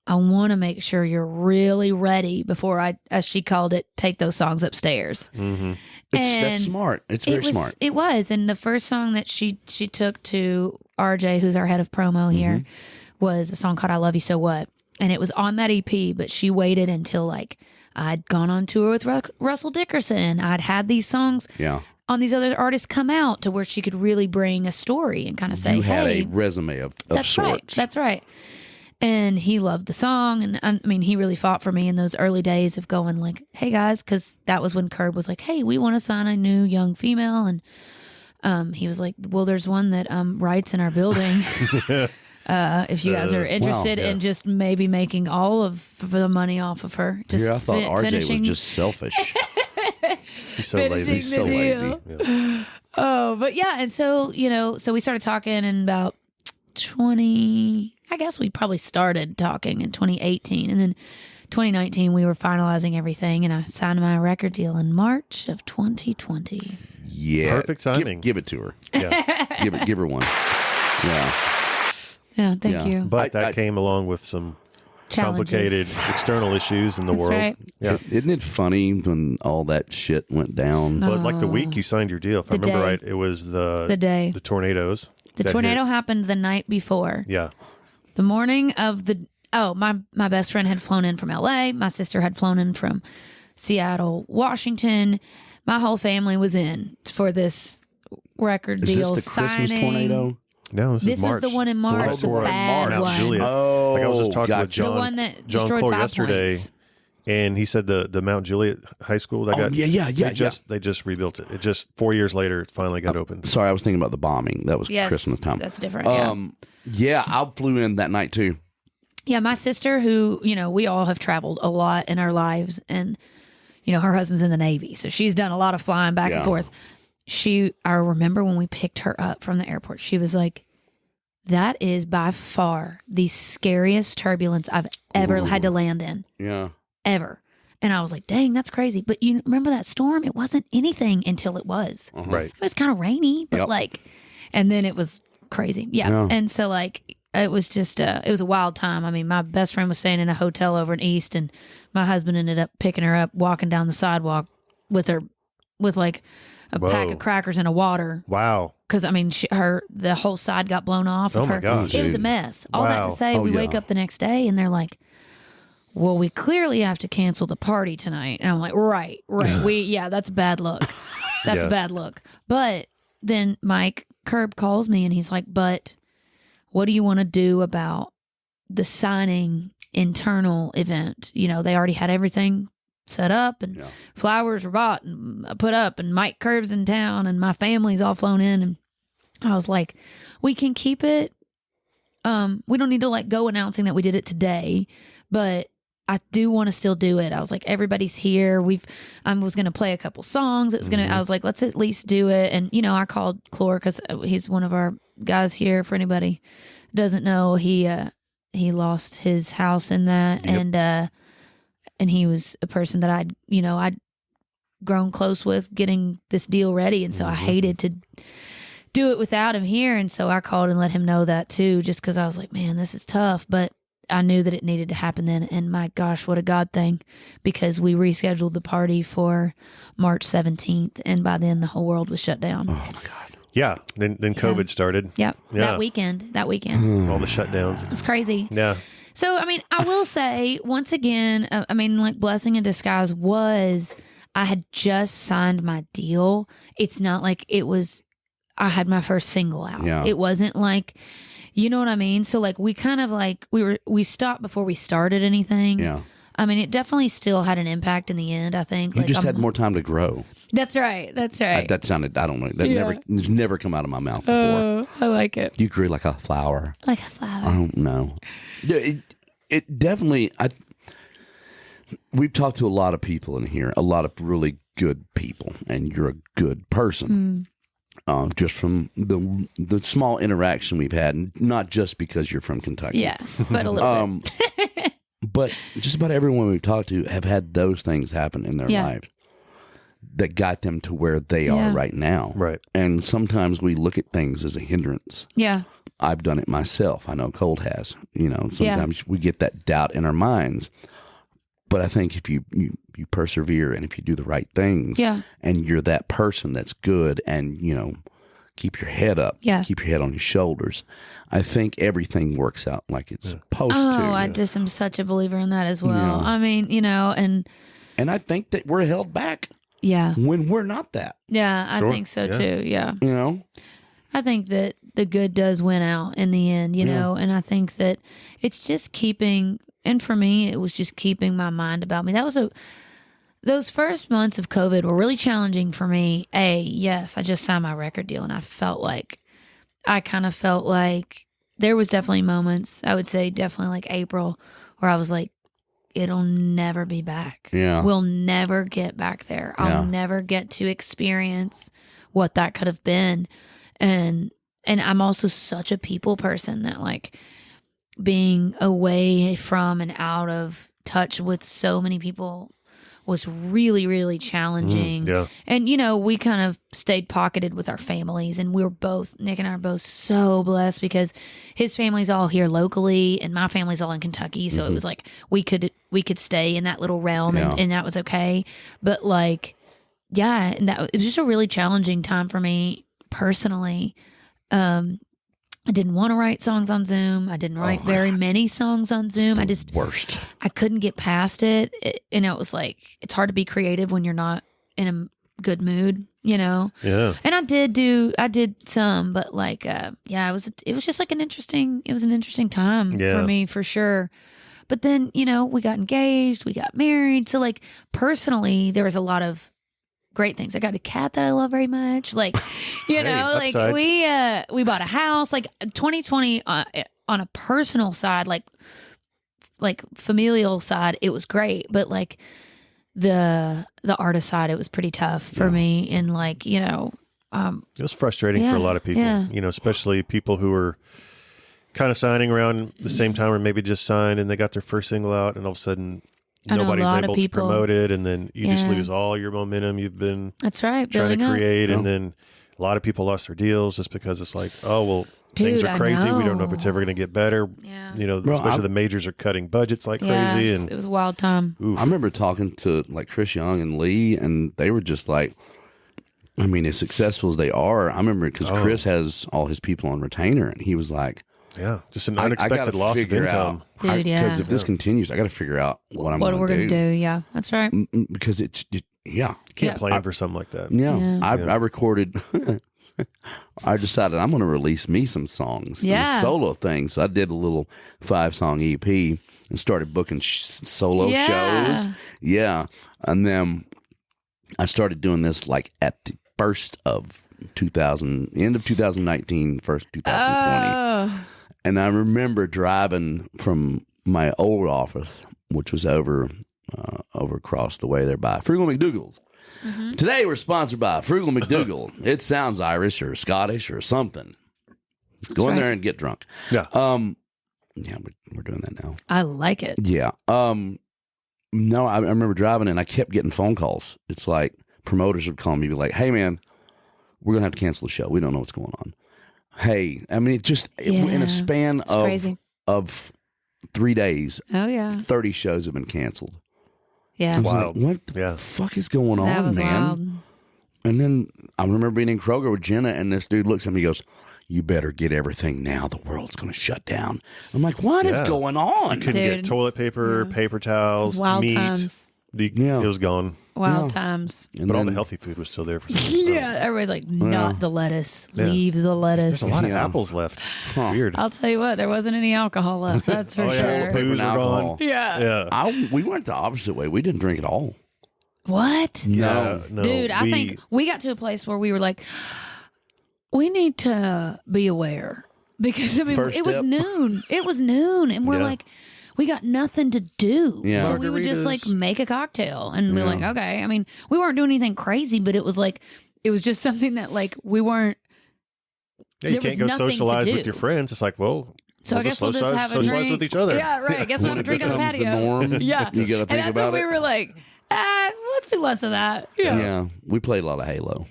I want to make sure you're really ready before I, as she called it, take those songs upstairs. That's smart. It's very smart. It was. And the first song that she took to RJ, who's our head of promo here, was a song called I Love You So What. And it was on that EP, but she waited until like I'd gone on tour with Russell Dickerson. I'd had these songs on these other artists come out to where she could really bring a story and kind of say, you had hey, a resume of that's sorts. Right. That's right. And he loved the song. And I mean, he really fought for me in those early days of going like, hey guys, because that was when Curb was like, hey, we want to sign a new young female. And he was like, well, there's one that writes in our building. If you guys are interested in just maybe making all of the money off of her. Just I thought RJ was just selfish. He's so lazy. He's so lazy. Yeah. Oh, but yeah. And so, so we started talking in about I guess we probably started talking in 2018. And then 2019, we were finalizing everything. And I signed my record deal in March of 2020. Yeah. Perfect timing. Give it to her. Yeah. Give her one. Yeah. Yeah, thank you. But that came along with some complicated external issues in the world. Right. Yeah. Isn't it funny when all that shit went down? But like the week you signed your deal, if I remember day. right, it was The day. the tornadoes. The that tornado hit. happened the night before. Yeah. The morning of my best friend had flown in from LA. My sister had flown in from Seattle, Washington. My whole family was in for this record Is deal this the Christmas signing. tornado? No, this This is March. was the one in March, the one in bad Mount one. Juliet. Oh, Like I was just talking with gotcha. John, The one that John destroyed Cole 5 yesterday, points. and he said the Mount Juliet High School that got they just rebuilt it. It just 4 years later it finally got opened. Sorry, I was thinking about the bombing. That was Yes, Christmas time. that's different. Yeah, I flew in that night too. Yeah, my sister, who, we all have traveled a lot in our lives, and, her husband's in the Navy, so she's done a lot of flying back and forth. I remember when we picked her up from the airport, she was like, that is by far the scariest turbulence I've ever had to land in. Yeah. Ever. And I was like, dang, that's crazy. But you remember that storm? It wasn't anything until it was. Right. It was kind of rainy, but Yep. and then it was crazy. Yeah. And so it was just, it was a wild time. I mean, my best friend was staying in a hotel over in East, and my husband ended up picking her up, walking down the sidewalk with her, with like a pack of crackers and a water. Wow. because I mean, the whole side got blown off of Oh my her. gosh. It was a mess. All that Wow. to say, we wake up the next day and they're like, well, we clearly have to cancel the party tonight. And I'm like, right. That's bad luck. That's a bad look. But then Mike Curb calls me and he's like, but what do you want to do about the signing internal event? You know, they already had everything set up and flowers were bought and put up and Mike Curb's in town and my family's all flown in. And I was like, we can keep it. We don't need to like go announcing that we did it today, but I do want to still do it. I was like, everybody's here. I was going to play a couple songs. I was like, let's at least do it. And, you know, I called Clore because he's one of our guys here. For anybody who doesn't know, he lost his house in that. Yep. And he was a person that I'd grown close with getting this deal ready. And so I hated to do it without him here. And so I called and let him know that too, just because I was like, man, this is tough. But I knew that it needed to happen then. And my gosh, what a God thing, because we rescheduled the party for March 17th. And by then the whole world was shut down. Oh my God. Yeah. Then COVID started. Yep. Yeah. That weekend. All the shutdowns. It's crazy. Yeah. So, I mean, I will say once again, like blessing in disguise was I had just signed my deal. It's not like I had my first single out. Yeah. It wasn't like, you know what I mean? So like we kind of like we stopped before we started anything. Yeah. I mean, it definitely still had an impact in the end, I think. You just had more time to grow. That's right. That sounded, I don't know. It's never come out of my mouth before. Oh, I like it. You grew like a flower. Like a flower. I don't know. Yeah, it definitely, we've talked to a lot of people in here, a lot of really good people, and you're a good person. Just from the small interaction we've had, and not just because you're from Kentucky. Yeah, but a little bit. But just about everyone we've talked to have had those things happen in their lives that got them to where they are right now. Right. And sometimes we look at things as a hindrance. Yeah. I've done it myself. I know Colt has. You know, sometimes we get that doubt in our minds. But I think if you persevere and if you do the right things and you're that person that's good and, you know, keep your head up, keep your head on your shoulders, I think everything works out like it's supposed to. Oh, I just am such a believer in that as well. Yeah. I mean, you know, and I think that we're held back when we're not that. Yeah, I think so too. Yeah. You know? I think that the good does win out in the end, you know, and I think that it's just keeping, and for me, it was just keeping my mind about me. Those first months of COVID were really challenging for me. Yes, I just signed my record deal and I kind of felt like there was definitely moments, I would say definitely like April, where I was like, it'll never be back. Yeah. We'll never get back there. I'll never get to experience what that could have been. And I'm also such a people person that like being away from and out of touch with so many people was really, really challenging. And, you know, we kind of stayed pocketed with our families, and Nick and I are both so blessed because his family's all here locally and my family's all in Kentucky. So it was like we could stay in that little realm and that was okay. But like, and it was just a really challenging time for me personally. I didn't want to write songs on Zoom. I didn't write very many songs on Zoom. Worst. I couldn't get past it. And it was like, it's hard to be creative when you're not in a good mood, you know? Yeah. And I did some, but like, it was just like an interesting time for me for sure. But then, you know, we got engaged, we got married. So like personally, there was a lot of great things. I got a cat that I love very much. Like, you know, like we bought a house. Like 2020 on a personal side, like familial side, it was great. But like the artist side, it was pretty tough for me. And like, you know, it was frustrating for a lot of people. You know, especially people who were kind of signing around the same time, or maybe just signed and they got their first single out, and all of a sudden nobody's able to promote it, and then you just lose all your momentum you've been trying to create. And then a lot of people lost their deals just because it's like, oh well, things are crazy. We don't know if it's ever going to get better. You know, especially the majors are cutting budgets like crazy. And it was a wild time. I remember talking to like Chris Young and Lee, and they were just like, I mean, as successful as they are, I remember because Chris has all his people on retainer, and he was like, "Yeah, just an unexpected loss of income, dude." Because if this continues, I got to figure out what we're going to do. Yeah, that's right. Because you can't plan for something like that. Yeah, I recorded. I decided I'm going to release me some songs, a solo thing. So I did a little 5-song EP and started booking solo shows. Yeah, and then I started doing this like at the first of end of 2019, first 2020. And I remember driving from my old office, which was over across the way there by Frugal McDougall's. Mm-hmm. Today we're sponsored by Frugal McDougall. It sounds Irish or Scottish or something. Go in there and get drunk. Yeah. We're doing that now. I like it. Yeah. No, I remember driving and I kept getting phone calls. It's like promoters would call me and be like, "Hey man, we're going to have to cancel the show. We don't know what's going on." Hey, I mean, in a span of 3 days, 30 shows have been canceled. Yeah. Wild. Like, what the fuck is going on, man? Wild. And then I remember being in Kroger with Jenna, and this dude looks at me and goes, "You better get everything now. The world's going to shut down." I'm like, what is going on? You couldn't get toilet paper, paper towels, meat. Times. It was gone. Wild times. But all the healthy food was still there for some reason. Everybody's like, not the lettuce. Leave the lettuce. There's a lot of apples left. Weird. I'll tell you what, there wasn't any alcohol left. That's for sure. Booze alcohol. Yeah. We went the opposite way. We didn't drink at all. What? No. Dude, I think we got to a place where we were like, we need to be aware. Because, I mean, it was noon. It was noon. And we're like, we got nothing to do. Yeah. So we would just like make a cocktail and be like, okay. I mean, we weren't doing anything crazy, but it was like, it was just something that like we weren't. Yeah, you can't go socialize with your friends. It's like, well, so I guess we'll just have a drink. Socialize with each other. Yeah, right. I guess we'll have a drink on the patio. The norm, yeah. You got to think about it. And that's when we were like, let's do less of that. Yeah. We played a lot of Halo.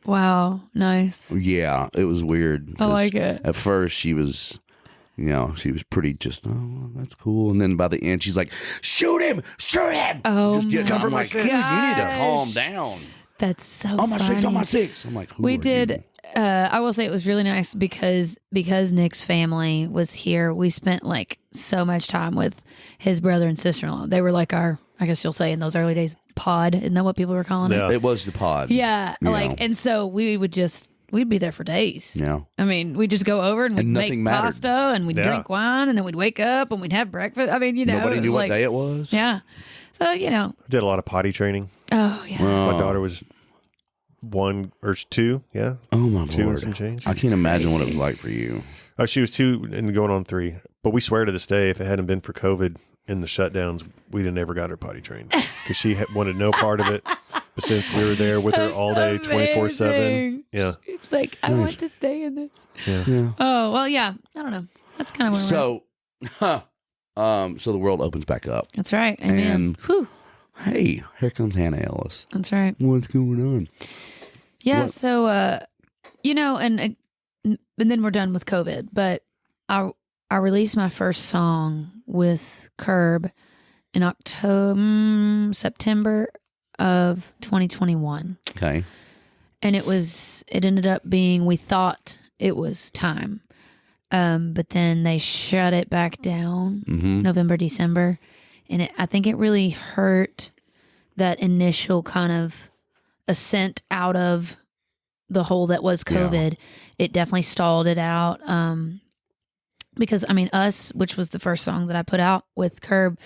Wow. Nice. Yeah. It was weird. I like it. At first, she was pretty just, that's cool. And then by the end, she's like, shoot him. Oh, just cover my six. You need to calm down. That's so on my funny. six, on my six. I'm like, we did. I will say it was really nice because Nick's family was here. We spent like so much time with his brother and sister-in-law. They were like our, I guess you'll say in those early days, pod. Isn't that what people were calling it? It was the pod. Yeah. And so we'd be there for days. Yeah. I mean, we'd just go over and we'd make pasta and we'd drink wine and then we'd wake up and we'd have breakfast. I mean, nobody knew what day it was. Yeah. So, did a lot of potty training. Oh, yeah. My daughter was 1 or 2. Yeah. Oh, my 2 Lord. and some change. I can't imagine what it was like for you. Oh, she was 2 and going on 3. But we swear to this day, if it hadn't been for COVID and the shutdowns, we'd have never got her potty trained because she wanted no part of it. But since we were there with her all day, 24/7, she's like, I want to stay in this. Yeah. Oh well, yeah. I don't know. That's kind of where so the world opens back up. That's right. Amen. And hey, here comes Hannah Ellis. That's right. What's going on? Yeah. So and then we're done with COVID. But I released my first song with Curb in September of 2021. Okay. And it ended up being, we thought it was time. But then they shut it back down November, December. And I think it really hurt that initial kind of ascent out of the hole that was COVID. Yeah. It definitely stalled it out. Because I mean, Us, which was the first song that I put out with Curb,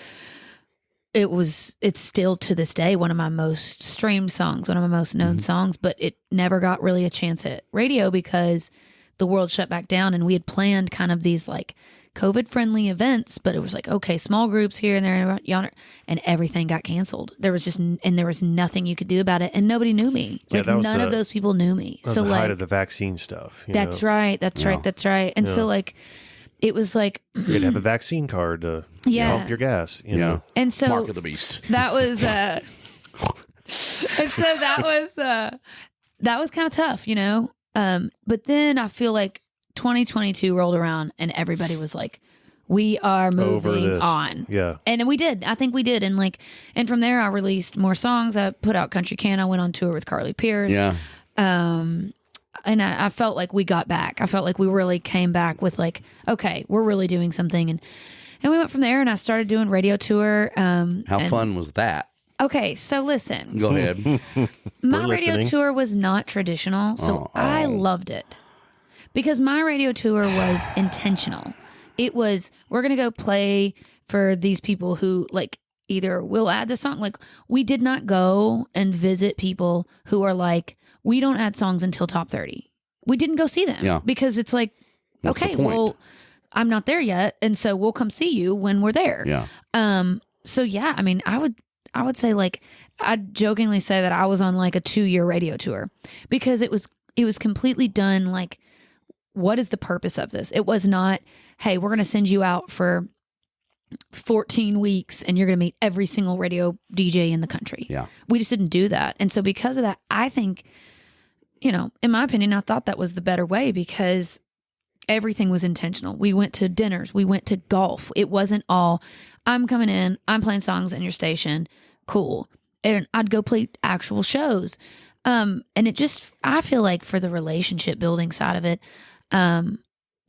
it's still to this day one of my most streamed songs, one of my most known songs, but it never got really a chance at radio because the world shut back down and we had planned kind of these like COVID friendly events, but it was like, okay, small groups here and there and everything got canceled. There was nothing you could do about it and nobody knew me. Like none of those people knew me. That was the height of the vaccine stuff. That's right. And so like, it was like you'd have a vaccine card to pump your gas. You know? And so Mark of the beast. That was, and so that was kind of tough, But then I feel like 2022 rolled around and everybody was like, we are moving on. Yeah. And we did. I think we did. And from there I released more songs. I put out Country Can. I went on tour with Carly Pierce. Yeah. And I felt like we got back. I felt like we really came back with like, okay, we're really doing something. And we went from there, and I started doing radio tour. How fun was that? Okay, so listen. Go ahead. My radio tour was not traditional, so I loved it. Because my radio tour was intentional. It was, we're going to go play for these people who, like, either will add the song. Like, we did not go and visit people who are like, we don't add songs until top 30. We didn't go see them. Because it's like, What's okay, the point? well, I'm not there yet, and so we'll come see you when we're there. Yeah. So yeah, I mean, I would say, like, I'd jokingly say that I was on like a 2-year radio tour, because it was completely done like, what is the purpose of this? It was not, hey, we're going to send you out for 14 weeks and you're going to meet every single radio DJ in the country. Yeah. We just didn't do that. And so because of that, I think, you know, in my opinion, I thought that was the better way, because everything was intentional. We went to dinners. We went to golf. It wasn't all, I'm coming in, I'm playing songs in your station. Cool. And I'd go play actual shows. And it just, I feel like for the relationship building side of it,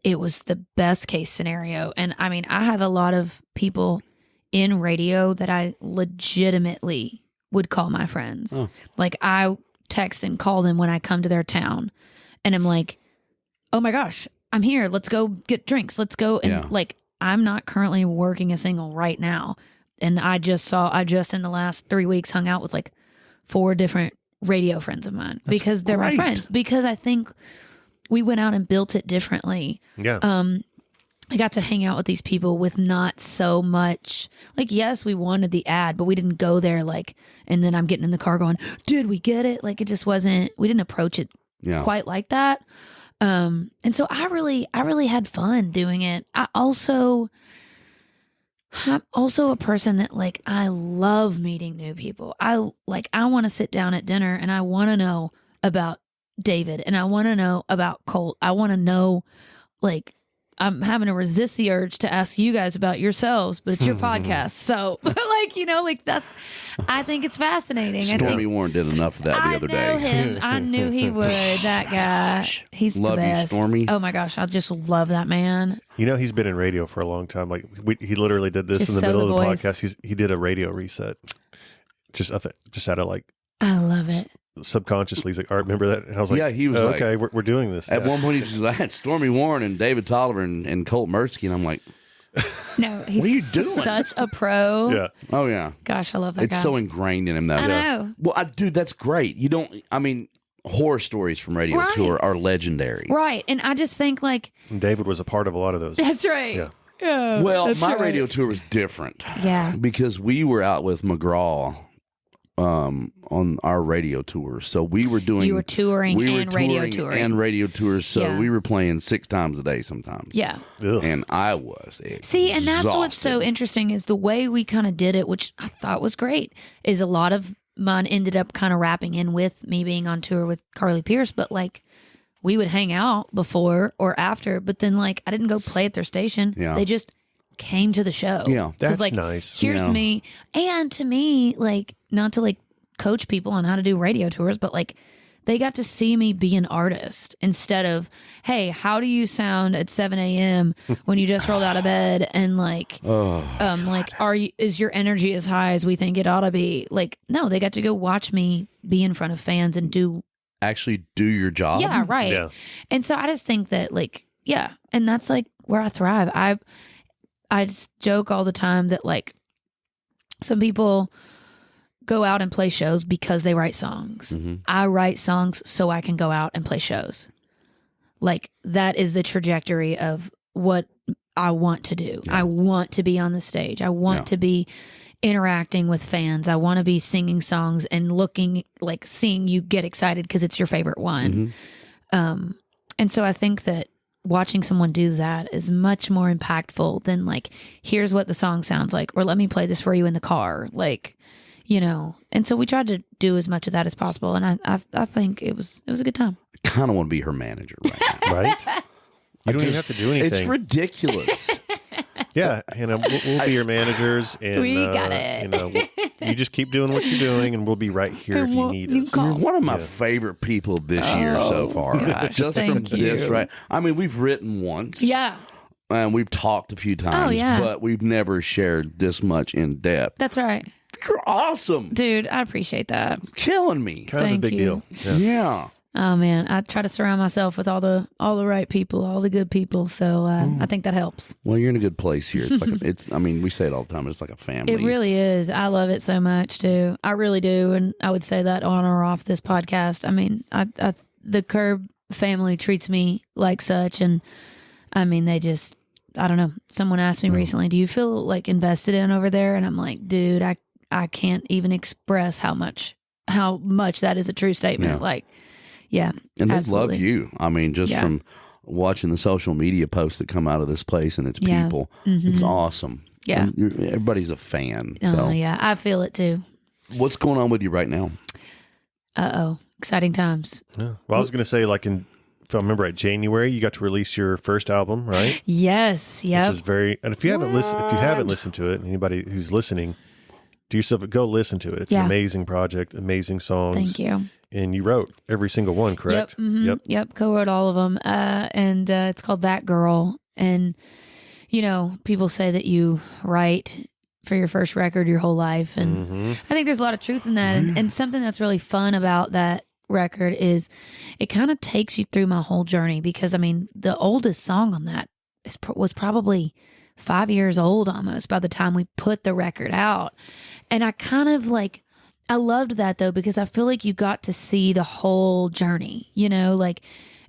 it was the best case scenario. And I mean, I have a lot of people in radio that I legitimately would call my friends. Like, I text and call them when I come to their town, and I'm like, oh my gosh, I'm here. Let's go get drinks. Let's go. And like, I'm not currently working a single right now. And I just in the last 3 weeks hung out with like 4 different radio friends of mine. That's because they're my friends. Because I think we went out and built it differently. Yeah. I got to hang out with these people with not so much, like, yes, we wanted the ad, but we didn't go there like, and then I'm getting in the car going, did we get it? Like, it just wasn't, we didn't approach it quite like that. And so I really had fun doing it. I'm also a person that, like, I love meeting new people. I want to sit down at dinner and I want to know about David and I want to know about Colt. I want to know, like, I'm having to resist the urge to ask you guys about yourselves, but it's your podcast. So, like, you know, like, that's, I think it's fascinating. Stormy Warren did enough of that the other day. Him. I knew he would. That guy. He's love the best. You, Stormy. Oh my gosh. I just love that man. You know, he's been in radio for a long time. Like, he literally did this just in the middle of the voice. podcast. He did a radio reset. Just out of, like, I love it. Subconsciously, he's like, "All right, remember that?" And I was like, yeah, he was okay, we're doing this. At one point, he was like, Stormy Warren and David Tolliver and Colt Mersky, and I'm like, no, he's what are you doing? Such a pro. Yeah. Oh yeah. Gosh, I love that guy. It's so ingrained in him, though. I know. Well, dude, that's great. You don't. I mean, horror stories from radio tour are legendary. Right, and I just think, like, And David was a part of a lot of those. That's right. Yeah. Yeah, well, my radio tour was different. Yeah. Because we were out with McGraw on our radio tour. So we were doing... You were touring and radio touring. And radio tours. So we were playing 6 times a day sometimes. Yeah. Ugh. And I was exhausted. See, and that's what's so interesting is the way we kind of did it, which I thought was great, is a lot of mine ended up kind of wrapping in with me being on tour with Carly Pierce, but, like, we would hang out before or after, but then, like, I didn't go play at their station. Yeah. They just came to the show. Yeah. That's like, nice. Here's me. And to me, like, not to, like, coach people on how to do radio tours, but, like, they got to see me be an artist instead of, hey, how do you sound at 7 a.m. when you just rolled out of bed and, like, is your energy as high as we think it ought to be? Like, no, they got to go watch me be in front of fans and actually do your job. Yeah, right. Yeah. And so I just think that, like, yeah, and that's, like, where I thrive. I just joke all the time that, like, some people go out and play shows because they write songs. Mm-hmm. I write songs so I can go out and play shows. Like, that is the trajectory of what I want to do. Yeah. I want to be on the stage. I want to be interacting with fans. I want to be singing songs and looking, like, seeing you get excited because it's your favorite one. Mm-hmm. And so I think that watching someone do that is much more impactful than, like, here's what the song sounds like, or let me play this for you in the car. Like, you know, and so we tried to do as much of that as possible. And I think it was a good time. I kind of want to be her manager right now. Right? You don't even have to do anything. It's ridiculous. Yeah, you know, we'll be your managers, and we got it. You know, You just keep doing what you're doing, and we'll be right here if you need us. You're one of my favorite people this year so far. Gosh, just from this, right? I mean, we've written once. Yeah. And we've talked a few times, but we've never shared this much in depth. That's right. You're awesome. Dude, I appreciate that. Killing me. Kind of a big deal. Yeah. Oh man, I try to surround myself with all the right people, all the good people. So I think that helps. Well, you're in a good place here. It's like I mean, we say it all the time. It's like a family. It really is. I love it so much too. I really do, and I would say that on or off this podcast. I mean, the Curb family treats me like such, and I mean, they just, I don't know. Someone asked me recently, "Do you feel like invested in over there?" And I'm like, dude, I can't even express how much that is a true statement. Yeah. Like. Yeah. And they absolutely. love you. I mean, just from watching the social media posts that come out of this place and its people, it's awesome. Yeah. Everybody's a fan. Oh, so. yeah. I feel it too. What's going on with you right now? Exciting times. Yeah. Well, I was going to say, like, if I remember right, January, you got to release your first album, right? Yes. Yeah. Which is and if you haven't listened to it, anybody who's listening, do yourself go listen to it. It's an amazing project, amazing songs. Thank you. And you wrote every single one, correct? Yep. Co-wrote all of them. And it's called That Girl. And, you know, people say that you write for your first record your whole life. And I think there's a lot of truth in that. And something that's really fun about that record is it kind of takes you through my whole journey. Because, I mean, the oldest song on that was probably 5 years old almost by the time we put the record out. And I kind of like... I loved that though, because I feel like you got to see the whole journey, you know, like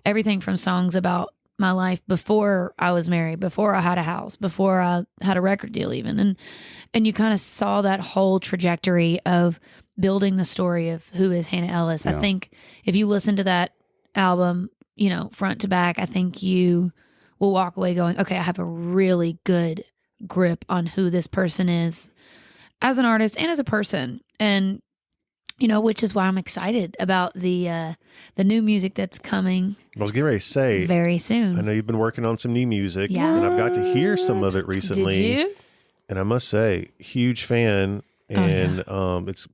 everything from songs about my life before I was married, before I had a house, before I had a record deal even. And you kind of saw that whole trajectory of building the story of who is Hannah Ellis. Yeah. I think if you listen to that album, you know, front to back, I think you will walk away going, okay, I have a really good grip on who this person is as an artist and as a person. And you know, which is why I'm excited about the new music that's coming. I was getting ready to say very soon. I know you've been working on some new music, and I've got to hear some of it recently. Did you? And I must say, huge fan, and it's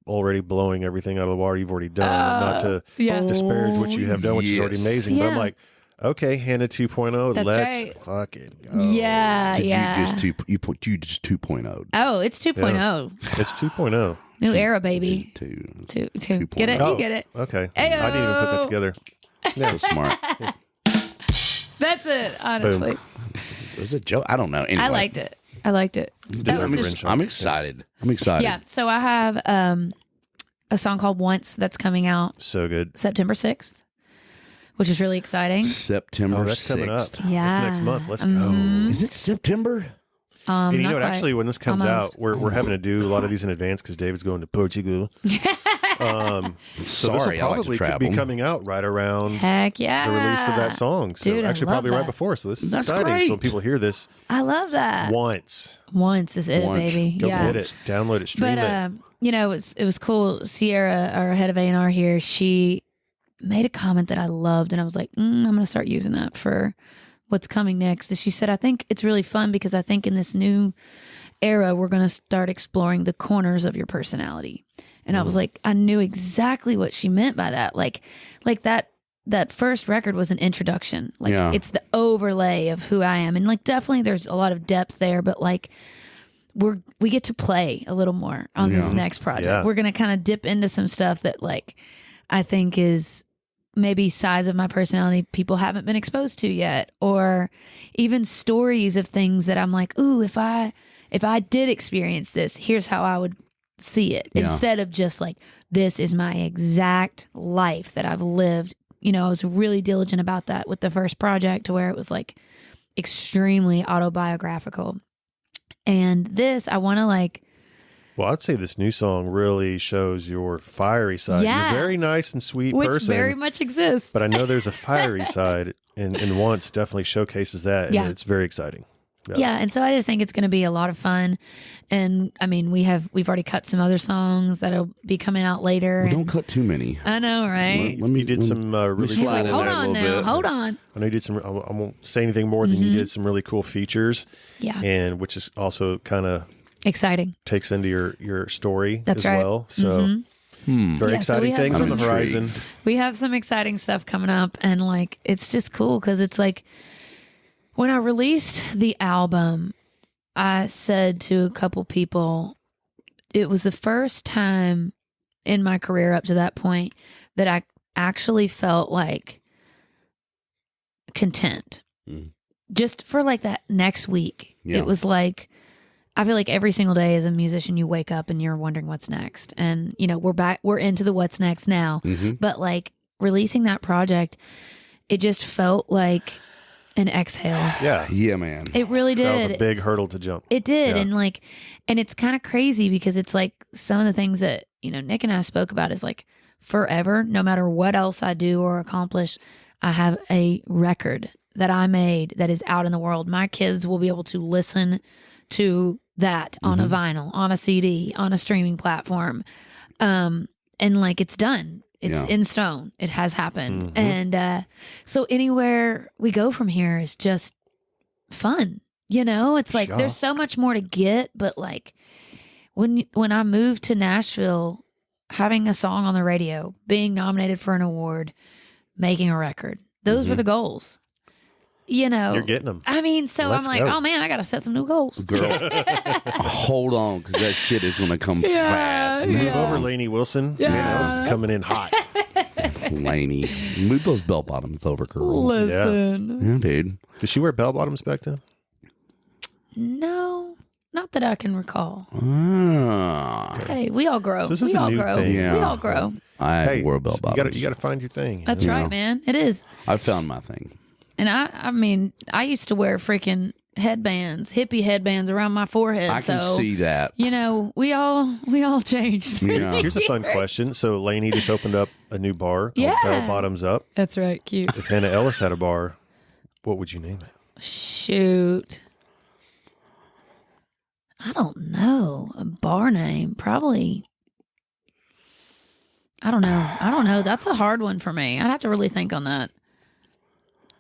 already blowing everything out of the water you've already done. Not to disparage what you have done, which is already amazing, but I'm like, okay, Hannah 2.0, let's fucking go. Yeah, you just 2.0. Oh, it's 2.0. Yeah. It's 2.0. New era, baby. Two. Get it? You get it? Okay. Ayo. I didn't even put that together. So smart. That's it, honestly. Boom. It was a joke. I don't know. Anyway. I liked it. I'm excited. Yeah. So I have a song called Once that's coming out. So good. September 6th. Which is really exciting. September 6th. That's coming up. Yeah. That's next month. Let's go. Is it September? And you know, actually, when this comes out, we're having to do a lot of these in advance because David's going to Portugal. So this will probably be coming out right around the release of that song. So dude, actually, probably right before. So this is exciting. Great. So when people hear this, I love that. Once is it, baby. Go get it, download it, stream it. You know, it was cool. Sierra, our head of A&R here, she made a comment that I loved, and I was like, I'm going to start using that for what's coming next. She said, I think it's really fun because I think in this new era, we're going to start exploring the corners of your personality. And I was like, I knew exactly what she meant by that. Like that first record was an introduction. Like it's the overlay of who I am. And like, definitely there's a lot of depth there, but like we get to play a little more on this next project. Yeah. We're going to kind of dip into some stuff that like, I think is maybe sides of my personality people haven't been exposed to yet, or even stories of things that I'm like, ooh, if I did experience this, here's how I would see it, instead of just like, this is my exact life that I've lived. You know, I was really diligent about that with the first project, to where it was like extremely autobiographical. And this, I want to like, well, I'd say this new song really shows your fiery side. Yeah. You're a very nice and sweet which person. Which very much exists. But I know there's a fiery side, and Once definitely showcases that, and it's very exciting. Yeah, and so I just think it's going to be a lot of fun. And I mean, we've already cut some other songs that'll be coming out later. Well, don't cut too many. I know, right? You did some really cool. Like, hold on now, hold on. I know you did some. I won't say anything more than you did some really cool features. Yeah, and which is also kind of Exciting. takes into your story That's as right. well. So very exciting things on the horizon. We have some exciting stuff coming up, and like it's just cool because it's like when I released the album, I said to a couple people, it was the first time in my career up to that point that I actually felt like content. Just for like that next week. It was like, I feel like every single day as a musician, you wake up and you're wondering what's next. And, you know, we're into the what's next now. But like releasing that project, it just felt like an exhale. Yeah, man. It really did. That was a big hurdle to jump. It did. Yeah. And it's kind of crazy because it's like some of the things that, you know, Nick and I spoke about is like forever, no matter what else I do or accomplish, I have a record that I made that is out in the world. My kids will be able to listen to that on a vinyl, on a CD, on a streaming platform. And like it's done. It's in stone. It has happened. And so anywhere we go from here is just fun. You know, it's like there's so much more to get, but like when I moved to Nashville, having a song on the radio, being nominated for an award, making a record, those were the goals. You know, you're getting them. I mean, so I'm like, oh man, I got to set some new goals. Girl, hold on, because that shit is going to come fast. Move over, Lainey Wilson. Yeah. This is coming in hot. Lainey, move those bell bottoms over, girl. Listen. Yeah, dude. Did she wear bell bottoms back then? No, not that I can recall. Ah. Hey, we all grow. So this is a new thing. Yeah. We all grow. I wore bell bottoms. You got to find your thing. That's right, man. It is. I found my thing. And I mean, I used to wear freaking headbands, hippie headbands around my forehead. I can see that. You know, we all changed. Yeah. Here's a fun question. So Lainey just opened up a new bar called Bell Bottoms Up. That's right. Cute. If Hannah Ellis had a bar, what would you name it? Shoot. I don't know. A bar name. Probably. I don't know. That's a hard one for me. I'd have to really think on that.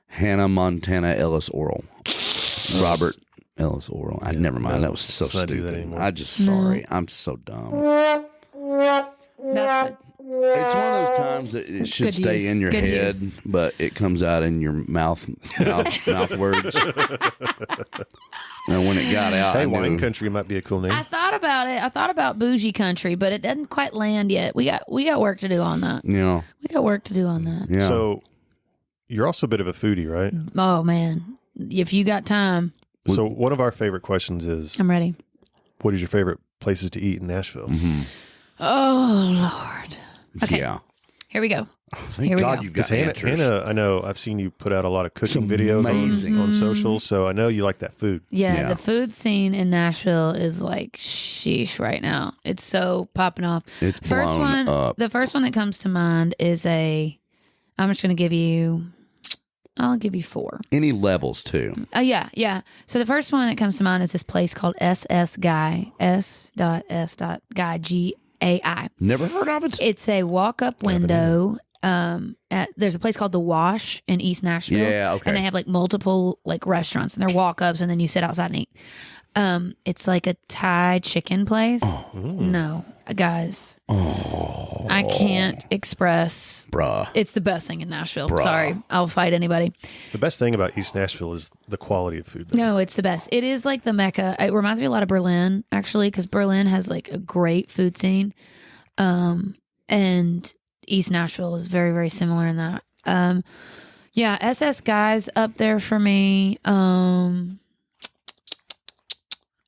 Hannah Montana Ellis Oral. Robert Ellis Oral. Never mind. That was so stupid. Do that anymore. Sorry. I'm so dumb. That's it's one of those times that it should stay in your head, but it comes out in your mouth words. And when it got out, hey, wine country might be a cool name. I thought about it. I thought about bougie country, but it doesn't quite land yet. We got work to do on that. Yeah. We got work to do on that. Yeah. So you're also a bit of a foodie, right? Oh man, if you got time. So one of our favorite questions is, I'm ready. What is your favorite places to eat in Nashville? Oh Lord. Okay. Yeah. Here we go. Thank God you've got answers. Hannah, I know I've seen you put out a lot of cooking videos on socials, so I know you like that food. Yeah, the food scene in Nashville is like sheesh right now. It's so popping off. It's blown up. The first one that comes to mind is I'm just going to give you, I'll give you 4. Any levels too. Yeah. So the first one that comes to mind is this place called SS Guy, S.S.Guy, G-A-I. Never heard of it. It's a walk-up window. There's a place called The Wash in East Nashville. Yeah, okay. And they have like multiple like restaurants, and they're walk-ups, and then you sit outside and eat. It's like a Thai chicken place. No, guys. I can't express. Bruh. It's the best thing in Nashville. Sorry, I'll fight anybody. The best thing about East Nashville is the quality of food. No, it's the best. It is like the Mecca. It reminds me a lot of Berlin, actually, because Berlin has like a great food scene. And East Nashville is very, very similar in that. SS Guy's up there for me.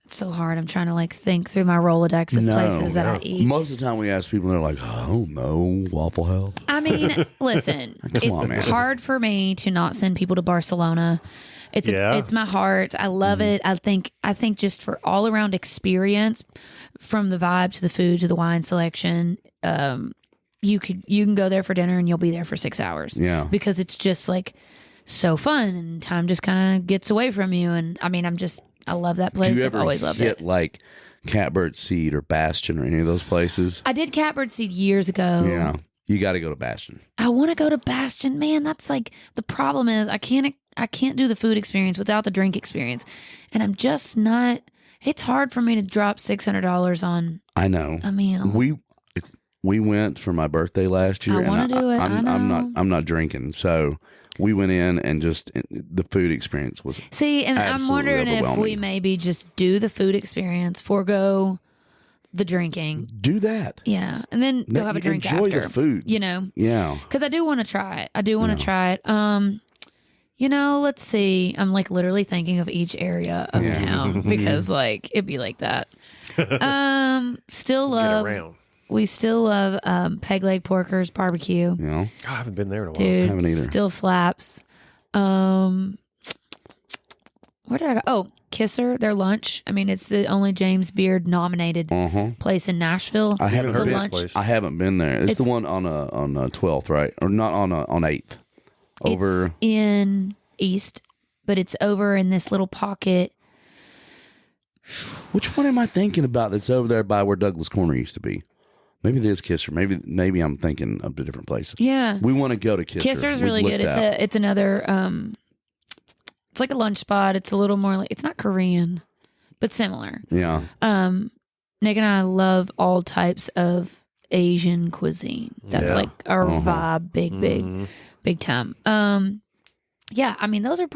It's so hard. I'm trying to like think through my Rolodex of places that I eat. Most of the time we ask people, they're like, oh no, Waffle House. I mean, listen, it's hard for me to not send people to Barcelona. It's my heart. I love it. I think just for all around experience, from the vibe to the food to the wine selection, you can go there for dinner and you'll be there for 6 hours. Yeah, because it's just like so fun and time just kind of gets away from you. And I mean, I love that place. I've always loved it. Like Catbird Seed or Bastion or any of those places? I did Catbird Seed years ago. Yeah, you got to go to Bastion. I want to go to Bastion, man. That's like the problem is I can't do the food experience without the drink experience, and I'm just not It's hard for me to drop $600 on. I know. a meal. We went for my birthday last year. I want to do it. I'm not drinking, so we went in and just the food experience was. See, and I'm wondering if we maybe just do the food experience, forego the drinking. Do that. Yeah, and then go have a drink Enjoy after. the food. Yeah. Because I do want to try it. Try it. Let's see. I'm like literally thinking of each area of town because like it'd be like that. We still love Peg Leg Porkers barbecue. I haven't been there in a while. Dude, I haven't either. Still slaps. Where did I go? Oh, Kisser, their lunch. I mean, it's the only James Beard nominated place in Nashville. I haven't heard been. this place. I haven't been there. It's the one on 12th, right? Or not on 8th. Over It's in East, but it's over in this little pocket. Which one am I thinking about? That's over there by where Douglas Corner used to be. Maybe it is Kisser. Maybe I'm thinking of the different places. Yeah, we want to go to Kisser. Kisser's really good. It's another. It's like a lunch spot. It's a little more like it's not Korean, but similar. Yeah. Nick and I love all types of Asian cuisine. That's like our vibe. Big time. Yeah, I mean, those are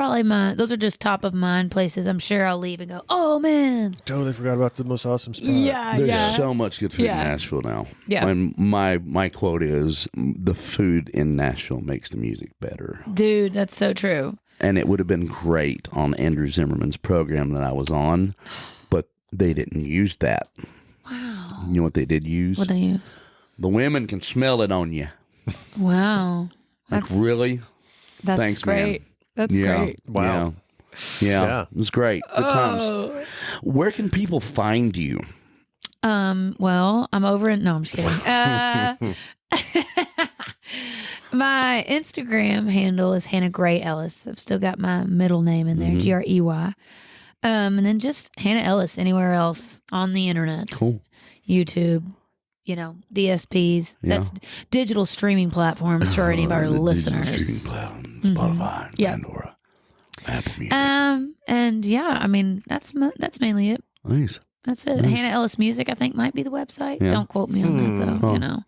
just top of mind places. I'm sure I'll leave and go, oh man, totally forgot about the most awesome spot. There's so much good food in Nashville now. Yeah. And my quote is, the food in Nashville makes the music better. Dude, that's so true. And it would have been great on Andrew Zimmerman's program that I was on, but they didn't use that. Wow. You know what they did use? What they use? The women can smell it on you. Wow. Like, really? That's Thanks, great. man. That's great. Wow. Yeah. It was great. Good times. Where can people find you? Well, I'm over in. No, I'm just kidding. My Instagram handle is Hannah Gray Ellis. I've still got my middle name in there, Grey. And then just Hannah Ellis anywhere else on the internet. Cool. YouTube, DSPs. Yeah. That's digital streaming platforms for any of our listeners. Digital streaming platform, Spotify, Pandora, Apple Music. And yeah, I mean that's mainly it. Nice. That's it. Nice. Hannah Ellis Music, I think, might be the website. Yeah. Don't quote me on that though.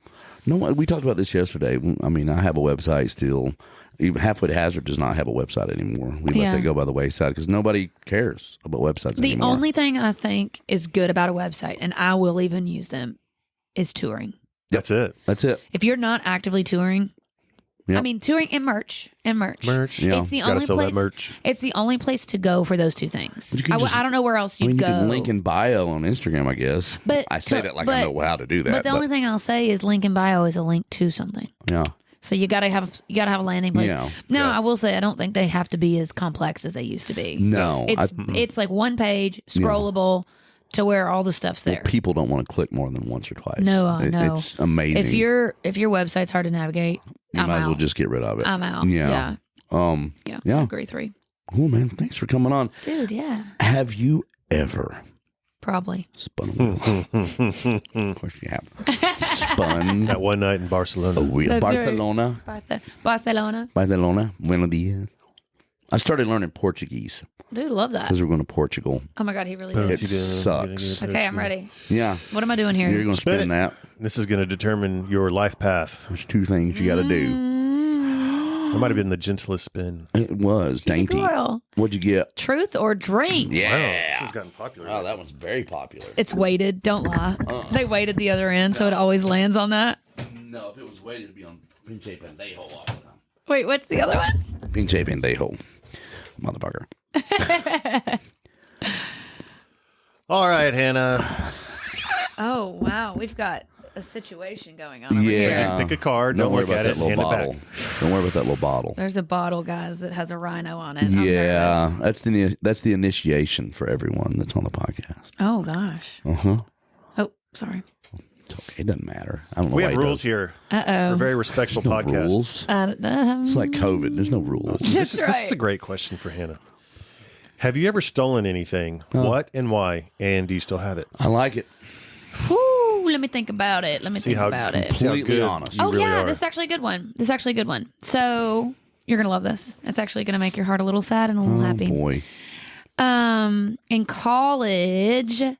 No, we talked about this yesterday. I mean, I have a website still. Even Halfway to Hazard does not have a website anymore. We let that go by the wayside because nobody cares about websites anymore. The only thing I think is good about a website, and I will even use them, is touring. That's it. If you're not actively touring, Yep. I mean, touring and merch. Merch. Yeah. It's the Gotta only sell place. that merch. It's the only place to go for those two things. I don't know where else you'd you go. can link in bio on Instagram, I guess. But I say that like I know how to do that. But the only thing I'll say is link in bio is a link to something. Yeah. So you gotta have a landing place. Yeah. Now I will say I don't think they have to be as complex as they used to be. No. It's like one page, scrollable, to where all the stuff's there. People don't want to click more than once or twice. No, I know. It's amazing. If your website's hard to navigate, you I'm might as well out. just get rid of it. I'm out. Yeah. Yeah. Yeah. I agree. 3. Cool, man. Thanks for coming on. Dude, yeah. Have you ever Probably. spun a wheel? Of course you have. Spun That one night in Barcelona. a wheel. That's right. Barcelona. Barcelona. Barcelona. Buenos dias. I started learning Portuguese Dude, love that. because we're going to Portugal. Oh my God, he really It did. sucks. Okay, I'm ready. Yeah. What am I doing here? You're going to Spin spin it. that. This is going to determine your life path. There's 2 things you got to do. That might have been the gentlest spin. It was dainty. Girl. What'd you get? Truth or drink? Wow, this Yeah. has gotten popular. Oh, that one's very popular. It's weighted. Don't lie. They weighted the other end, so it always lands on that. No, if it was weighted, it'd be on pinche pendejo all the time. Wait, what's the other one? Pinche pendejo. Motherfucker. All right, Hannah. Oh, wow. We've got a situation going on over Yeah. here. Just pick a card. Don't Don't worry look about at that it. little Hand it bottle. back. Don't worry about that little bottle. There's a bottle, guys, that has a rhino on it. I'm Yeah, nervous. that's the initiation for everyone that's on the podcast. Oh, gosh. Oh, sorry. It's okay. It doesn't matter. I don't know. We why have he rules does. here. We're a Uh-oh. very respectful No podcast. rules. It's like COVID. There's no rules. That's right. This is a great question for Hannah. Have you ever stolen anything? What and why? And do you still have it? I like it. Whew, let me think about it. See how Completely good honest. you Oh, really yeah. are. This is actually a good one. So you're going to love this. It's actually going to make your heart a little sad and a little Oh happy. boy. In college, I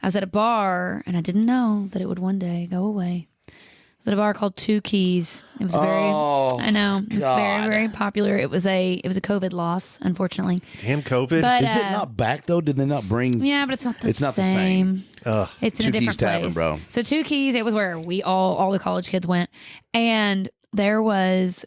was at a bar, and I didn't know that it would one day go away. I was at a bar called Two Keys. It was I know, it was very, very popular. It was a COVID loss, unfortunately. Damn COVID! But, is it not back though? Did they not bring? Yeah, but it's not the Not the same. It's in a different place, Tavern, bro. So Two Keys, it was where we all the college kids went, and there was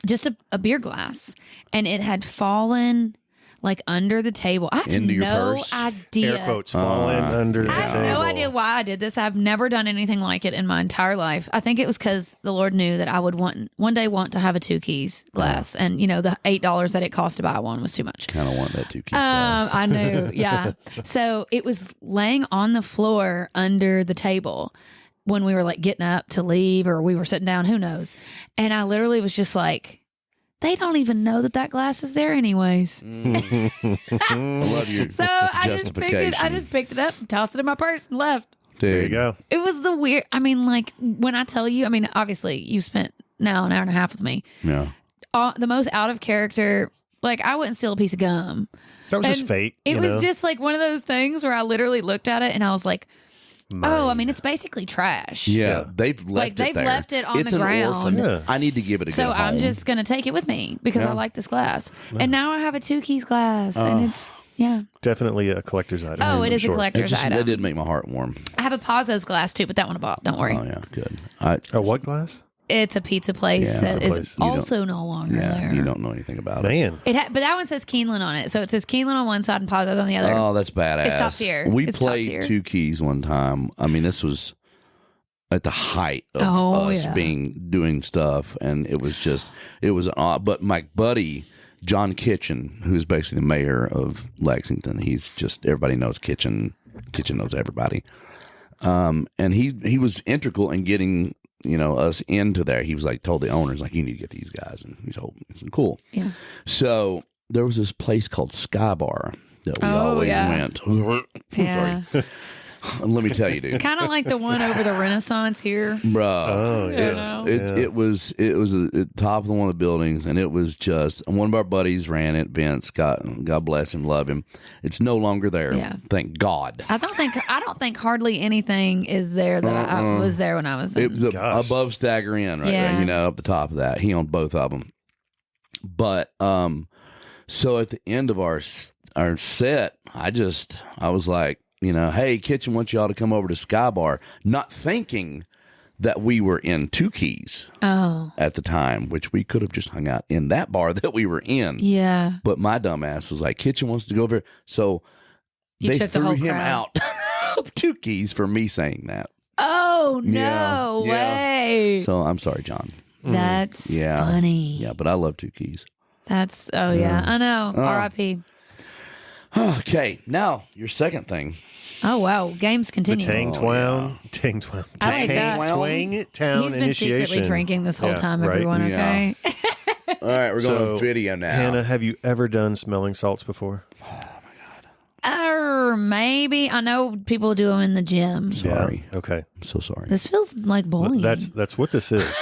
just a beer glass, and it had fallen like under the table. I have Into your no purse? idea. Air quotes falling under the I have table. no idea why I did this. I've never done anything like it in my entire life. I think it was because the Lord knew that I would one day want to have a Two Keys glass, and the $8 that it cost to buy one was too much. Kind of want that Two Keys glass. I knew, yeah. So it was laying on the floor under the table when we were like getting up to leave, or we were sitting down, who knows. And I literally was just like, they don't even know that glass is there anyways. I love your So I justification. just picked it up, tossed it in my purse, and left. Dude. There you go. It was the weird. I mean, like when I tell you, I mean, obviously you spent now an hour and a half with me. Yeah. The most out of character. Like I wouldn't steal a piece of gum. That was just And fate. It was just like one of those things where I literally looked at it and I was like, oh, I mean, it's basically trash. Yeah, they've left Like, it they've there. left it on It's the an ground. orphan. Yeah. I need to give it a So good I'm home. just going to take it with me because I like this glass. And now I have a Two Keys glass and it's, definitely a collector's item. Oh, it I'm is sure. a collector's That item. did make my heart warm. I have a Pazzo's glass too, but that one I bought. Don't worry. Oh yeah, good. Oh, what glass? It's a pizza place Yeah, that pizza is place. also no longer there. you don't know anything about it. Man. But that one says Keeneland on it. So it says Keeneland on one side and Pazzo's on the other. Oh, that's badass. It's top tier. We It's top played tier. Two Keys one time. I mean, this was at the height of us doing stuff, and it was an odd. But my buddy John Kitchen, who's basically the mayor of Lexington, he's just everybody knows Kitchen. Kitchen knows everybody, and he was integral in getting us into there. He was like told the owners like, you need to get these guys, and he told me, cool. Yeah. So there was this place called Sky Bar that we always went. Yeah. Sorry. Let me tell you, dude. Kind of like the one over the Renaissance here. Bro, Oh, yeah. it was at the top of one of the buildings, and it was just one of our buddies ran it. Vince, God bless him, love him. It's no longer there. Yeah. Thank God. I don't think hardly anything is there that I was there when I was there. It was above Stagger Inn, right there. Up the top of that. He owned both of them. But so at the end of our set, I was like, hey, Kitchen wants y'all to come over to Sky Bar, not thinking that we were in Two Keys at the time, which we could have just hung out in that bar that we were in. Yeah. But my dumb ass was like, Kitchen wants to go over. So they threw him out of Two Keys for me saying that. Oh, no way. So I'm sorry, John. That's funny. Yeah, but I love Two Keys. That's, I know. R.I.P. Okay, now your second thing. Oh, wow. Games continue. The Tang Town. I like that. Twang Town He's been initiation. secretly drinking this whole time, right? everyone, okay? All right, we're going to video now. Hannah, have you ever done smelling salts before? Maybe. I know people do them in the gym. Sorry. Yeah. Okay. I'm so sorry. This feels like bullying. That's what this is.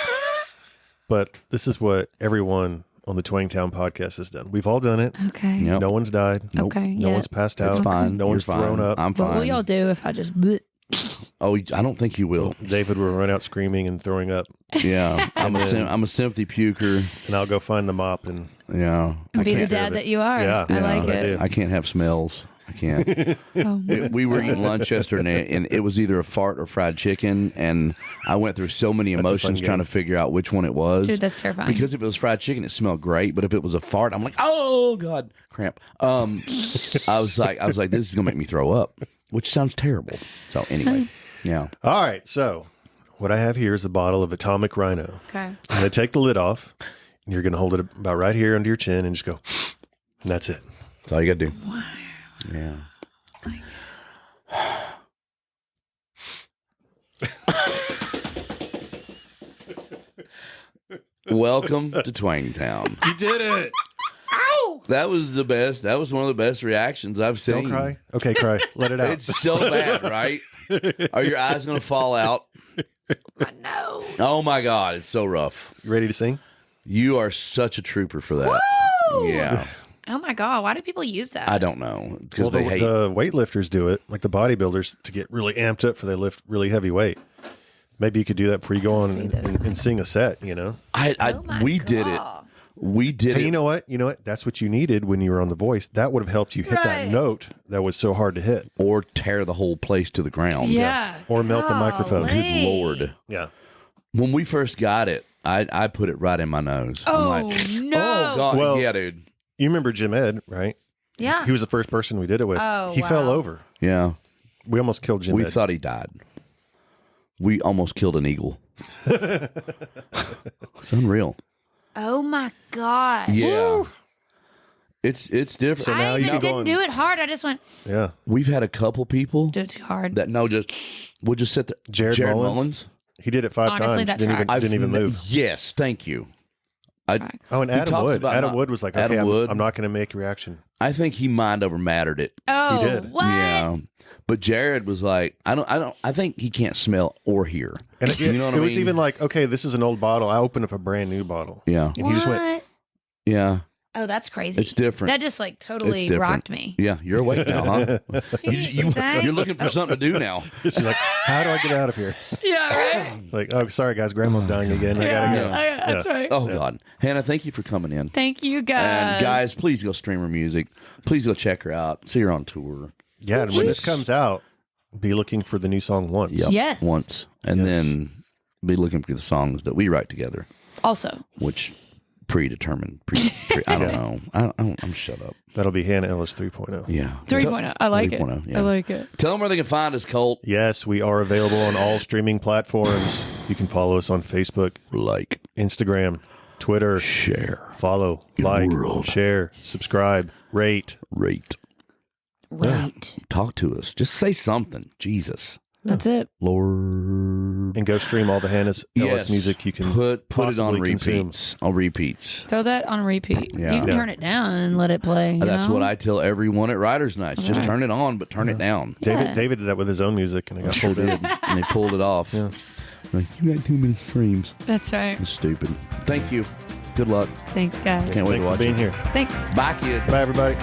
But this is what everyone on the Twang Town podcast has done. We've all done it. Okay. Yep. No one's died. Okay. No one's passed out. It's fine. No You're one's fine. thrown up. I'm fine. What will y'all do if I just... Oh, I don't think you will. David will run out screaming and throwing up, Yeah, I'm a sympathy puker. and I'll go find the mop and Yeah, I Be the can't. dad that you are. Yeah, I yeah, like that's what I it. do. I can't have smells. I can't. Oh. We were eating lunch yesterday, and it was either a fart or fried chicken, and I went through so many That's a emotions fun trying game. to figure out which one it was. Dude, that's terrifying. Because if it was fried chicken, it smelled great, but if it was a fart, I'm like, oh God, cramp. I was like, this is gonna make me throw up, which sounds terrible. So anyway, yeah. All right, so what I have here is a bottle of Atomic Rhino. Okay. I'm going to take the lid off, and you're going to hold it about right here under your chin and just go, and that's it. That's all you gotta do. Wow. Yeah. Welcome to Twang Town. You did it. That was the best. That was one of the best reactions I've seen. Don't cry. Okay, cry. Let it out. It's so bad, right? Are your eyes going to fall out? I know. Oh my God, it's so rough. You ready to sing? You are such a trooper for that. Woo! Yeah. Oh my God. Why do people use that? I don't know. Because Well, they hate. the weightlifters do it, like the bodybuilders, to get really amped up for they lift really heavy weight. Maybe you could do that before you go on and sing a set, you know? We did it. We did it. You know what? That's what you needed when you were on The Voice. That would have helped you hit that note that was so hard to hit. Or tear the whole place to the ground. Yeah. Or melt the microphone. Good Lord. Yeah. When we first got it, I put it right in my nose. Oh, I'm like, no. Oh, God. Well, yeah, dude. You remember Jim Ed, right? Yeah. He was the first person we did it with. Oh, he fell over. Yeah. We almost killed Jim We Ed. thought he died. We almost killed an eagle. It's unreal. Oh my God. Yeah. Woo. It's different. So now I you even can go didn't on- do it hard. I just went, Yeah. We've had a couple people do it too hard. that we'll just sit there. Jared Mullins? He did it 5 Honestly, times. that Didn't even move. Yes, thank you. Oh, and Adam talks Wood. about Adam not- Wood was like, Adam okay, Wood. I'm not going to make a reaction. I think he mind over mattered it. Oh, He did. what? Yeah. But Jared was like, I think he can't smell or hear. And you know what it I was mean? even like, okay, this is an old bottle. I opened up a brand new bottle. Yeah. And he just went, What? Yeah. Oh, that's crazy. It's different. That just like It's totally different. rocked me. Yeah. You're awake now, huh? You're looking for something to do now. she's like, how do I get out of here? Yeah, right? Like, oh, sorry, guys. Grandma's dying again. I got to go. That's right. Oh, God. Hannah, thank you for coming in. Thank you, guys. And guys, please go stream her music. Please go check her out. See her on tour. Yeah, and when this comes out, be looking for the new song Once. Yep. Yes. Once. And then be looking for the songs that we write together, Also, which predetermined. I don't know. I'm shut up. That'll be Hannah Ellis 3.0. Yeah. 3.0. I like it. 3.0, yeah. I like it. Tell them where they can find us, Colt. Yes, we are available on all streaming platforms. You can follow us on Facebook, Like, Instagram, Twitter. share, Follow, the like, world. share, subscribe, rate. rate. Right. Talk to us. Just say something. Jesus. That's it. Lord. And go stream all the Hannah Ellis Yes. music you can Put it on possibly consume. repeats. On repeats. Throw that on repeat. Yeah. You can Yeah. turn it down and let it play. you That's know? what I tell everyone at Writers Nights. Just turn it on, but turn it down. David did that with his own music, and it got Sure pulled did. in. And they pulled it off. Yeah. Like, you got too many streams. That's right. It's stupid. Thank you. Good luck. Thanks, guys. Can't wait to Thanks for watch being it. here. Thanks. Bye, kids. Bye, everybody.